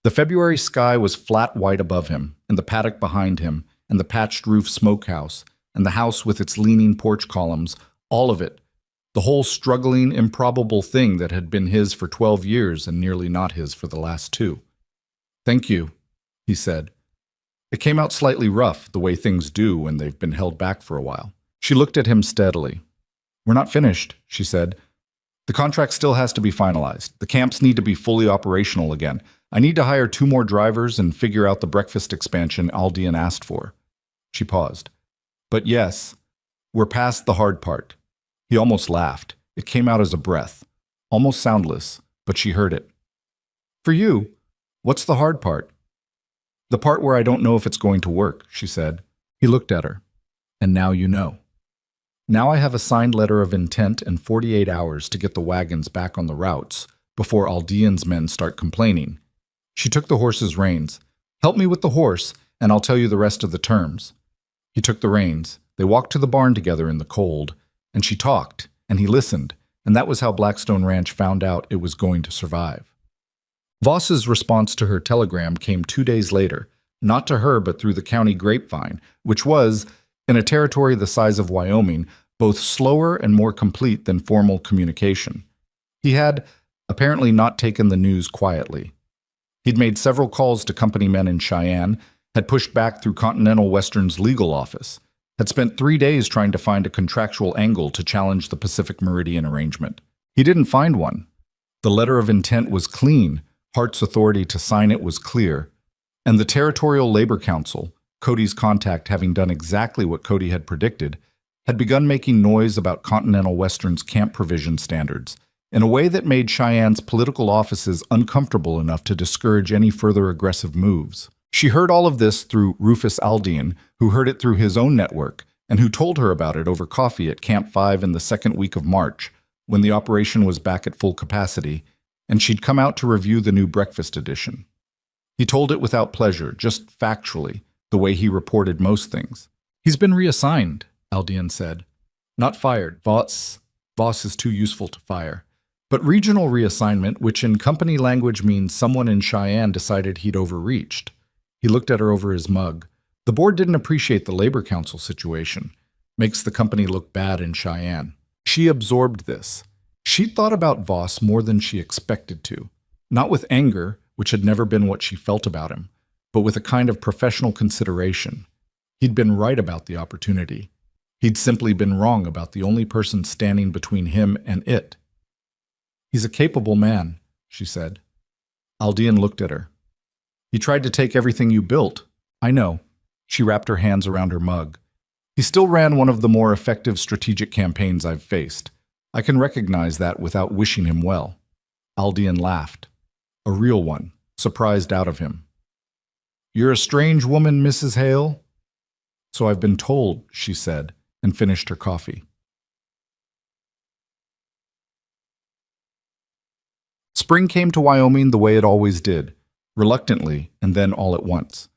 [SPEAKER 1] The February sky was flat white above him, and the paddock behind him, and the patched roof smokehouse, and the house with its leaning porch columns, all of it, the whole struggling, improbable thing that had been his for 12 years and nearly not his for the last 2. Thank you, he said. It came out slightly rough, the way things do when they've been held back for a while. She looked at him steadily. We're not finished, she said. The contract still has to be finalized. The camps need to be fully operational again. I need to hire 2 more drivers and figure out the breakfast expansion Aldean asked for. She paused. But yes, we're past the hard part. He almost laughed. It came out as a breath, almost soundless, but she heard it. For you, what's the hard part? The part where I don't know if it's going to work, she said. He looked at her. And now you know. Now I have a signed letter of intent and 48 hours to get the wagons back on the routes before Aldean's men start complaining. She took the horse's reins. Help me with the horse, and I'll tell you the rest of the terms. He took the reins. They walked to the barn together in the cold, and she talked, and he listened, and that was how Blackstone Ranch found out it was going to survive. Voss's response to her telegram came 2 days later, not to her but through the county grapevine, which was, in a territory the size of Wyoming, both slower and more complete than formal communication. He had apparently not taken the news quietly. He'd made several calls to company men in Cheyenne, had pushed back through Continental Western's legal office, had spent 3 days trying to find a contractual angle to challenge the Pacific Meridian arrangement. He didn't find one. The letter of intent was clean, Hart's authority to sign it was clear, and the Territorial Labor Council, Cody's contact having done exactly what Cody had predicted, had begun making noise about Continental Western's camp provision standards in a way that made Cheyenne's political offices uncomfortable enough to discourage any further aggressive moves. She heard all of this through Rufus Aldean, who heard it through his own network, and who told her about it over coffee at Camp 5 in the second week of March, when the operation was back at full capacity, and she'd come out to review the new breakfast edition. He told it without pleasure, just factually, the way he reported most things. "He's been reassigned," Aldean said. "Not fired. Boss is too useful to fire. But regional reassignment, which in company language means someone in Cheyenne decided he'd overreached." He looked at her over his mug. "The board didn't appreciate the Labor Council situation. Makes the company look bad in Cheyenne." She absorbed this. She'd thought about Voss more than she expected to. Not with anger, which had never been what she felt about him, but with a kind of professional consideration. He'd been right about the opportunity. He'd simply been wrong about the only person standing between him and it. "He's a capable man," she said. Aldean looked at her. "He tried to take everything you built." "I know." She wrapped her hands around her mug. "He still ran one of the more effective strategic campaigns I've faced. I can recognize that without wishing him well." Aldean laughed. A real one, surprised out of him. "You're a strange woman, Mrs. Hale." "So I've been told," she said, and finished her coffee. Spring came to Wyoming the way it always did, reluctantly and then all at once.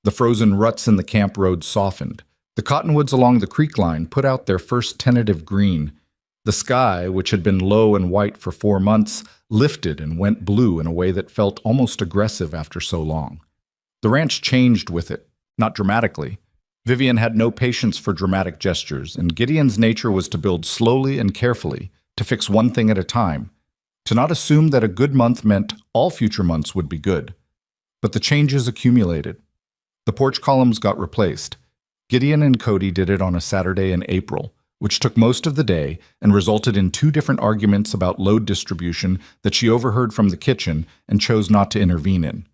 [SPEAKER 1] The frozen ruts in the camp road softened. The cottonwoods along the creek line put out their first tentative green. The sky, which had been low and white for 4 months, lifted and went blue in a way that felt almost aggressive after so long. The ranch changed with it, not dramatically. Vivian had no patience for dramatic gestures, and Gideon's nature was to build slowly and carefully, to fix one thing at a time, to not assume that a good month meant all future months would be good. But the changes accumulated. The porch columns got replaced. Gideon and Cody did it on a Saturday in April, which took most of the day and resulted in 2 different arguments about load distribution that she overheard from the kitchen and chose not to intervene in.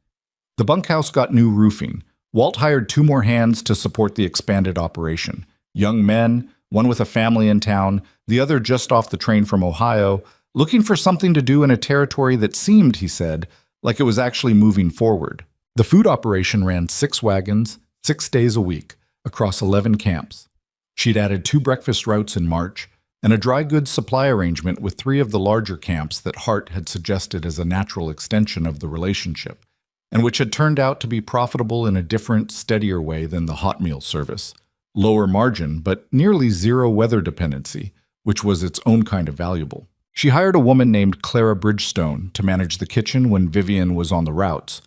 [SPEAKER 1] The bunkhouse got new roofing. Walt hired 2 more hands to support the expanded operation. Young men, one with a family in town, the other just off the train from Ohio, looking for something to do in a territory that seemed, he said, like it was actually moving forward. The food operation ran 6 wagons, 6 days a week, across 11 camps. She'd added 2 breakfast routes in March, and a dry goods supply arrangement with 3 of the larger camps that Hart had suggested as a natural extension of the relationship, and which had turned out to be profitable in a different, steadier way than the hot meal service. Lower margin, but nearly zero weather dependency, which was its own kind of valuable. She hired a woman named Clara Bridgestone to manage the kitchen when Vivian was on the routes.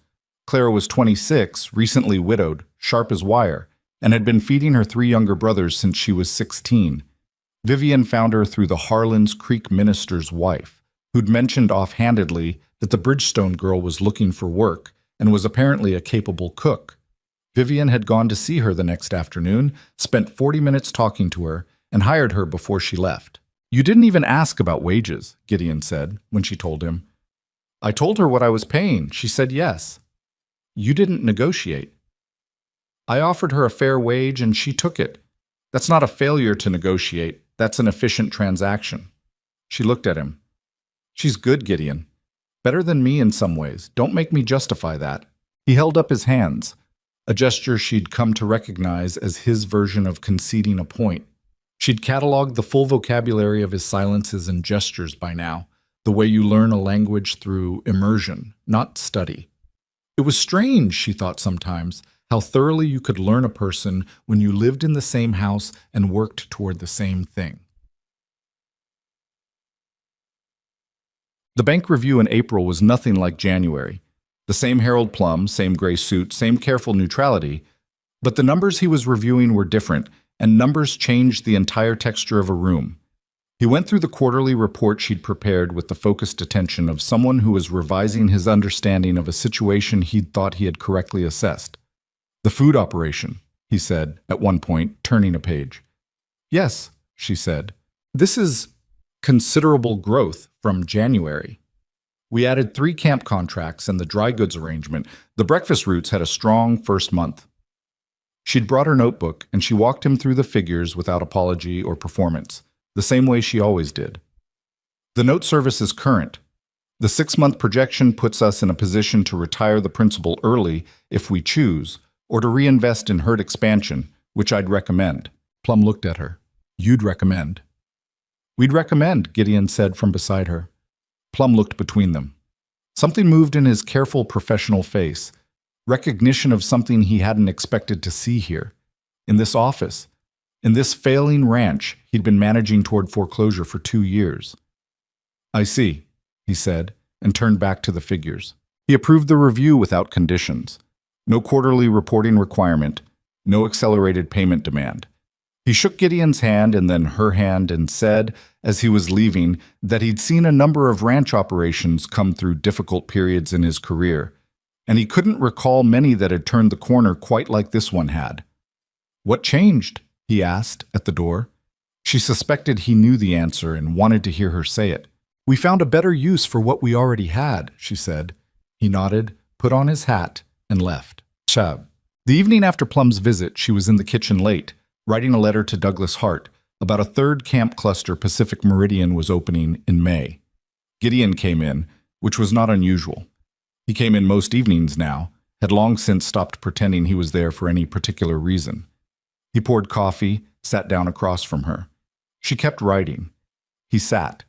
[SPEAKER 1] Clara was 26, recently widowed, sharp as wire, and had been feeding her 3 younger brothers since she was 16. Vivian found her through the Harlan's Creek minister's wife, who'd mentioned offhandedly that the Bridgestone girl was looking for work and was apparently a capable cook. Vivian had gone to see her the next afternoon, spent 40 minutes talking to her, and hired her before she left. "You didn't even ask about wages," Gideon said when she told him. "I told her what I was paying. She said yes." "You didn't negotiate." "I offered her a fair wage and she took it. That's not a failure to negotiate. That's an efficient transaction." She looked at him. "She's good, Gideon. Better than me in some ways. Don't make me justify that." He held up his hands, a gesture she'd come to recognize as his version of conceding a point. She'd cataloged the full vocabulary of his silences and gestures by now, the way you learn a language through immersion, not study. It was strange, she thought sometimes, how thoroughly you could learn a person when you lived in the same house and worked toward the same thing. The bank review in April was nothing like January. The same Harold Plum, same gray suit, same careful neutrality, but the numbers he was reviewing were different, and numbers changed the entire texture of a room. He went through the quarterly report she'd prepared with the focused attention of someone who was revising his understanding of a situation he'd thought he had correctly assessed. "The food operation," he said at one point, turning a page. "Yes," she said. "This is considerable growth from January. We added 3 camp contracts and the dry goods arrangement. The breakfast routes had a strong first month." She'd brought her notebook, and she walked him through the figures without apology or performance, the same way she always did. "The note service is current. The 6-month projection puts us in a position to retire the principal early if we choose, or to reinvest in herd expansion, which I'd recommend." Plum looked at her. "You'd recommend?" "We'd recommend," Gideon said from beside her. Plum looked between them. Something moved in his careful professional face, recognition of something he hadn't expected to see here, in this office, in this failing ranch he'd been managing toward foreclosure for 2 years. "I see," he said, and turned back to the figures. He approved the review without conditions. No quarterly reporting requirement, no accelerated payment demand. He shook Gideon's hand and then her hand and said, as he was leaving, that he'd seen a number of ranch operations come through difficult periods in his career, and he couldn't recall many that had turned the corner quite like this one had. "What changed?" he asked at the door. She suspected he knew the answer and wanted to hear her say it. "We found a better use for what we already had," she said. He nodded, put on his hat, and left. Chab. The evening after Plum's visit, she was in the kitchen late, writing a letter to Douglas Hart about a 3rd camp cluster Pacific Meridian was opening in May. Gideon came in, which was not unusual. He came in most evenings now, had long since stopped pretending he was there for any particular reason. He poured coffee, sat down across from her. She kept writing. He sat.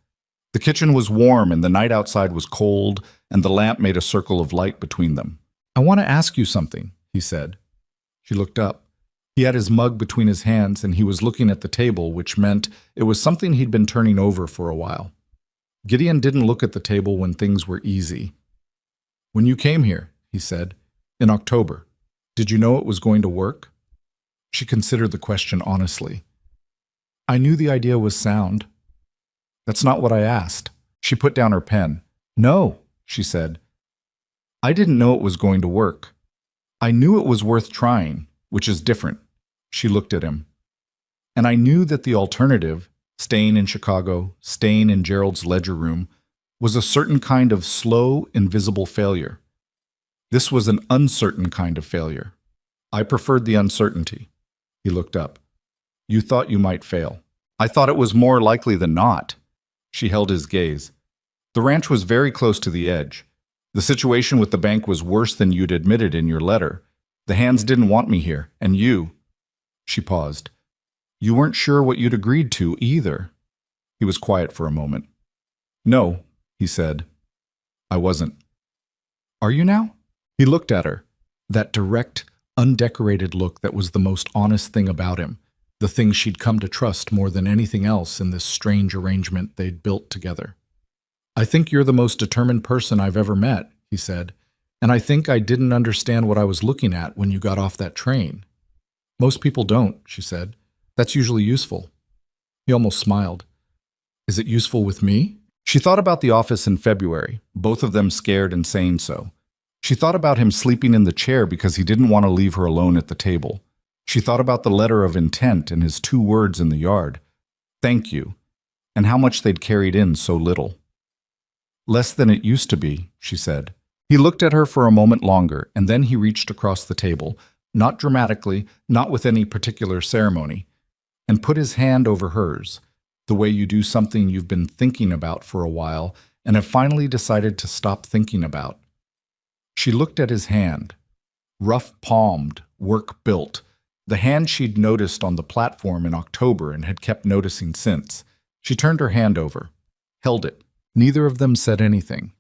[SPEAKER 1] The kitchen was warm and the night outside was cold, and the lamp made a circle of light between them. "I want to ask you something," he said. She looked up. He had his mug between his hands, and he was looking at the table, which meant it was something he'd been turning over for a while. Gideon didn't look at the table when things were easy. "When you came here," he said, "in October, did you know it was going to work?" She considered the question honestly. "I knew the idea was sound." "That's not what I asked." She put down her pen. "No," she said. "I didn't know it was going to work. I knew it was worth trying, which is different." She looked at him. "And I knew that the alternative, staying in Chicago, staying in Gerald's ledger room, was a certain kind of slow, invisible failure. This was an uncertain kind of failure. I preferred the uncertainty." He looked up. "You thought you might fail. I thought it was more likely than not." She held his gaze. "The ranch was very close to the edge. The situation with the bank was worse than you'd admitted in your letter. The hands didn't want me here, and you—" She paused. "You weren't sure what you'd agreed to, either." He was quiet for a moment. "No," he said. "I wasn't." "Are you now?" He looked at her, that direct, undecorated look that was the most honest thing about him, the thing she'd come to trust more than anything else in this strange arrangement they'd built together. "I think you're the most determined person I've ever met," he said, "and I think I didn't understand what I was looking at when you got off that train." "Most people don't," she said. "That's usually useful." He almost smiled. "Is it useful with me?" She thought about the office in February, both of them scared and saying so. She thought about him sleeping in the chair because he didn't want to leave her alone at the table. She thought about the letter of intent and his 2 words in the yard, "Thank you," and how much they'd carried in so little. "Less than it used to be," she said. He looked at her for a moment longer, and then he reached across the table, not dramatically, not with any particular ceremony, and put his hand over hers, the way you do something you've been thinking about for a while and have finally decided to stop thinking about. She looked at his hand, rough-palmed, work-built, the hand she'd noticed on the platform in October and had kept noticing since. She turned her hand over, held it. Neither of them said anything.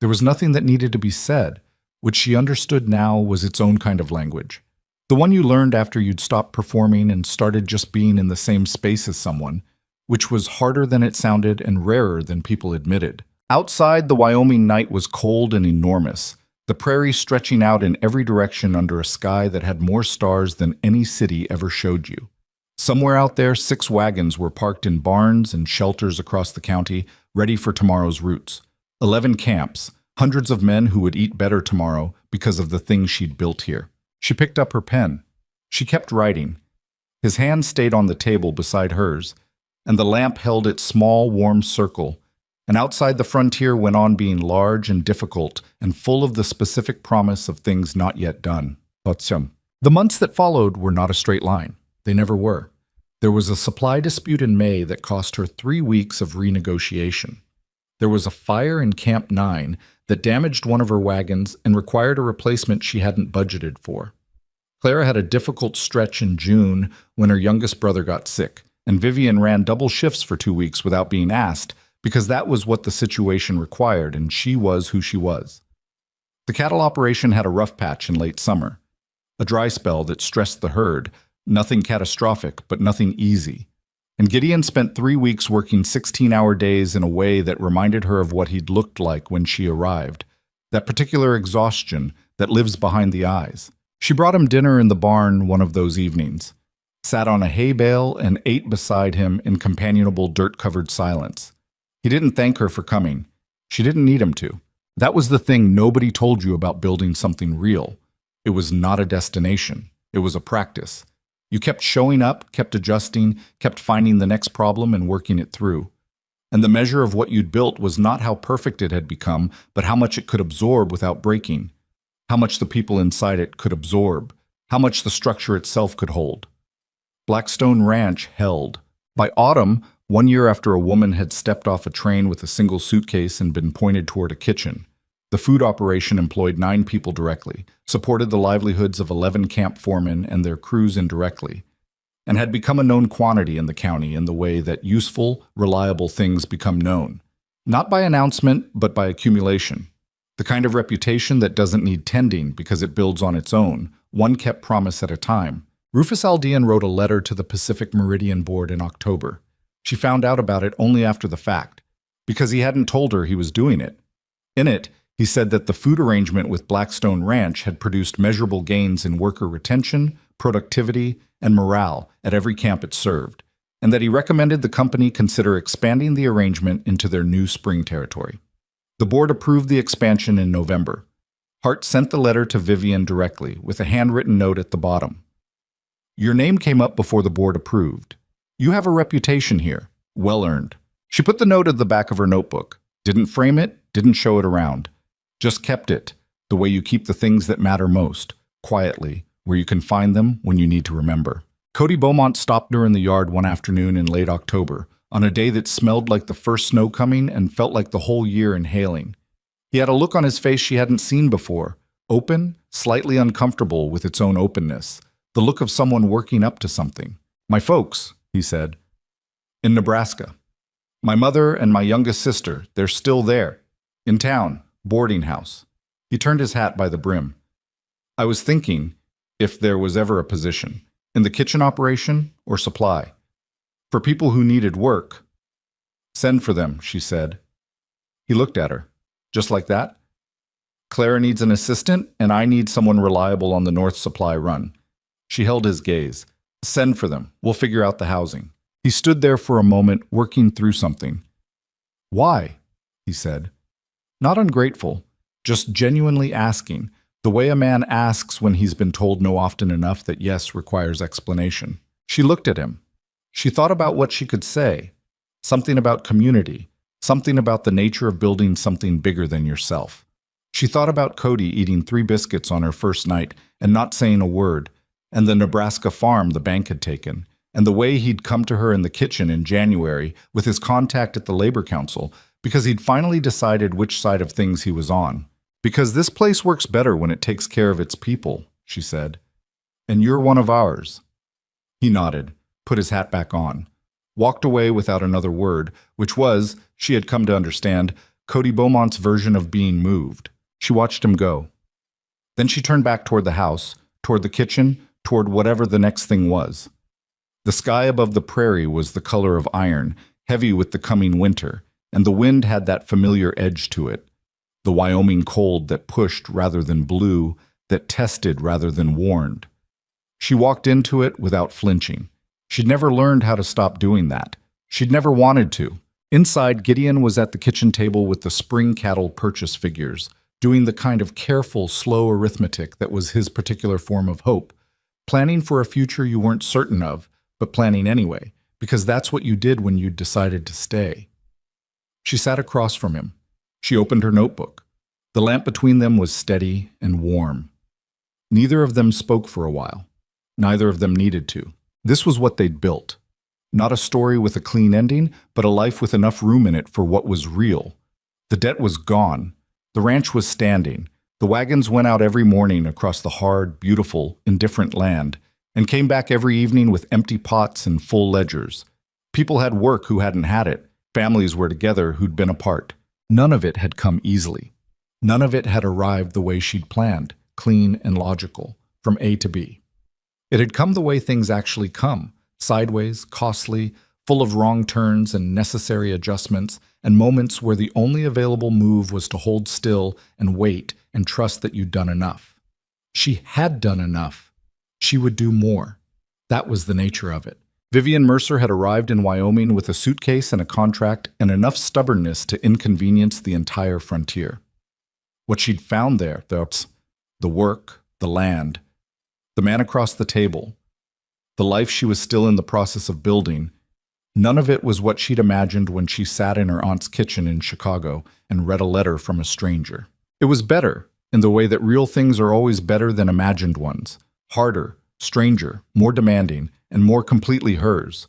[SPEAKER 1] There was nothing that needed to be said, which she understood now was its own kind of language. The one you learned after you'd stopped performing and started just being in the same space as someone, which was harder than it sounded and rarer than people admitted. Outside, the Wyoming night was cold and enormous, the prairie stretching out in every direction under a sky that had more stars than any city ever showed you. Somewhere out there, 6 wagons were parked in barns and shelters across the county, ready for tomorrow's routes. 11 camps, hundreds of men who would eat better tomorrow because of the things she'd built here. She picked up her pen. She kept writing. His hand stayed on the table beside hers, and the lamp held its small, warm circle. And outside the frontier went on being large and difficult and full of the specific promise of things not yet done. The months that followed were not a straight line. They never were. There was a supply dispute in May that cost her 3 weeks of renegotiation. There was a fire in Camp 9 that damaged one of her wagons and required a replacement she hadn't budgeted for. Clara had a difficult stretch in June when her youngest brother got sick, and Vivian ran double shifts for 2 weeks without being asked because that was what the situation required and she was who she was. The cattle operation had a rough patch in late summer, a dry spell that stressed the herd, nothing catastrophic but nothing easy. And Gideon spent 3 weeks working 16-hour days in a way that reminded her of what he'd looked like when she arrived, that particular exhaustion that lives behind the eyes. She brought him dinner in the barn one of those evenings, sat on a hay bale and ate beside him in companionable dirt-covered silence. He didn't thank her for coming. She didn't need him to. That was the thing nobody told you about building something real. It was not a destination. It was a practice. You kept showing up, kept adjusting, kept finding the next problem and working it through. And the measure of what you'd built was not how perfect it had become, but how much it could absorb without breaking, how much the people inside it could absorb, how much the structure itself could hold. Blackstone Ranch held. By autumn, 1 year after a woman had stepped off a train with a single suitcase and been pointed toward a kitchen, the food operation employed 9 people directly, supported the livelihoods of 11 camp foremen and their crews indirectly, and had become a known quantity in the county in the way that useful, reliable things become known. Not by announcement, but by accumulation. The kind of reputation that doesn't need tending because it builds on its own, one kept promise at a time. Rufus Aldean wrote a letter to the Pacific Meridian Board in October. She found out about it only after the fact, because he hadn't told her he was doing it. In it, he said that the food arrangement with Blackstone Ranch had produced measurable gains in worker retention, productivity, and morale at every camp it served, and that he recommended the company consider expanding the arrangement into their new spring territory. The board approved the expansion in November. Hart sent the letter to Vivian directly, with a handwritten note at the bottom. "Your name came up before the board approved. You have a reputation here, well earned." She put the note at the back of her notebook, didn't frame it, didn't show it around. Just kept it, the way you keep the things that matter most, quietly, where you can find them when you need to remember. Cody Beaumont stopped her in the yard one afternoon in late October, on a day that smelled like the first snow coming and felt like the whole year inhaling. He had a look on his face she hadn't seen before, open, slightly uncomfortable with its own openness, the look of someone working up to something. "My folks," he said, "in Nebraska. My mother and my youngest sister, they're still there, in town. Boarding house." He turned his hat by the brim. "I was thinking if there was ever a position, in the kitchen operation or supply, for people who needed work. Send for them," she said. He looked at her. "Just like that? Clara needs an assistant, and I need someone reliable on the North Supply run." She held his gaze. "Send for them. We'll figure out the housing." He stood there for a moment, working through something. "Why?" he said. Not ungrateful, just genuinely asking, the way a man asks when he's been told no often enough that yes requires explanation. She looked at him. She thought about what she could say. Something about community, something about the nature of building something bigger than yourself. She thought about Cody eating 3 biscuits on her first night and not saying a word, and the Nebraska farm the bank had taken, and the way he'd come to her in the kitchen in January with his contact at the Labor Council, because he'd finally decided which side of things he was on. "Because this place works better when it takes care of its people," she said. "And you're one of ours." He nodded, put his hat back on, walked away without another word, which was, she had come to understand, Cody Beaumont's version of being moved. She watched him go. Then she turned back toward the house, toward the kitchen, toward whatever the next thing was. The sky above the prairie was the color of iron, heavy with the coming winter, and the wind had that familiar edge to it, the Wyoming cold that pushed rather than blew, that tested rather than warned. She walked into it without flinching. She'd never learned how to stop doing that. She'd never wanted to. Inside, Gideon was at the kitchen table with the spring cattle purchase figures, doing the kind of careful, slow arithmetic that was his particular form of hope, planning for a future you weren't certain of, but planning anyway, because that's what you did when you decided to stay. She sat across from him. She opened her notebook. The lamp between them was steady and warm. Neither of them spoke for a while. Neither of them needed to. This was what they'd built. Not a story with a clean ending, but a life with enough room in it for what was real. The debt was gone. The ranch was standing. The wagons went out every morning across the hard, beautiful, indifferent land, and came back every evening with empty pots and full ledgers. People had work who hadn't had it. Families were together who'd been apart. None of it had come easily. None of it had arrived the way she'd planned, clean and logical, from A to B. It had come the way things actually come, sideways, costly, full of wrong turns and necessary adjustments, and moments where the only available move was to hold still and wait and trust that you'd done enough. She had done enough. She would do more. That was the nature of it. Vivian Mercer had arrived in Wyoming with a suitcase and a contract and enough stubbornness to inconvenience the entire frontier. What she'd found there, the work, the land, the man across the table, the life she was still in the process of building, none of it was what she'd imagined when she sat in her aunt's kitchen in Chicago and read a letter from a stranger. It was better, in the way that real things are always better than imagined ones, harder, stranger, more demanding, and more completely hers.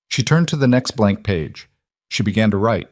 [SPEAKER 1] She turned to the next blank page. She began to write,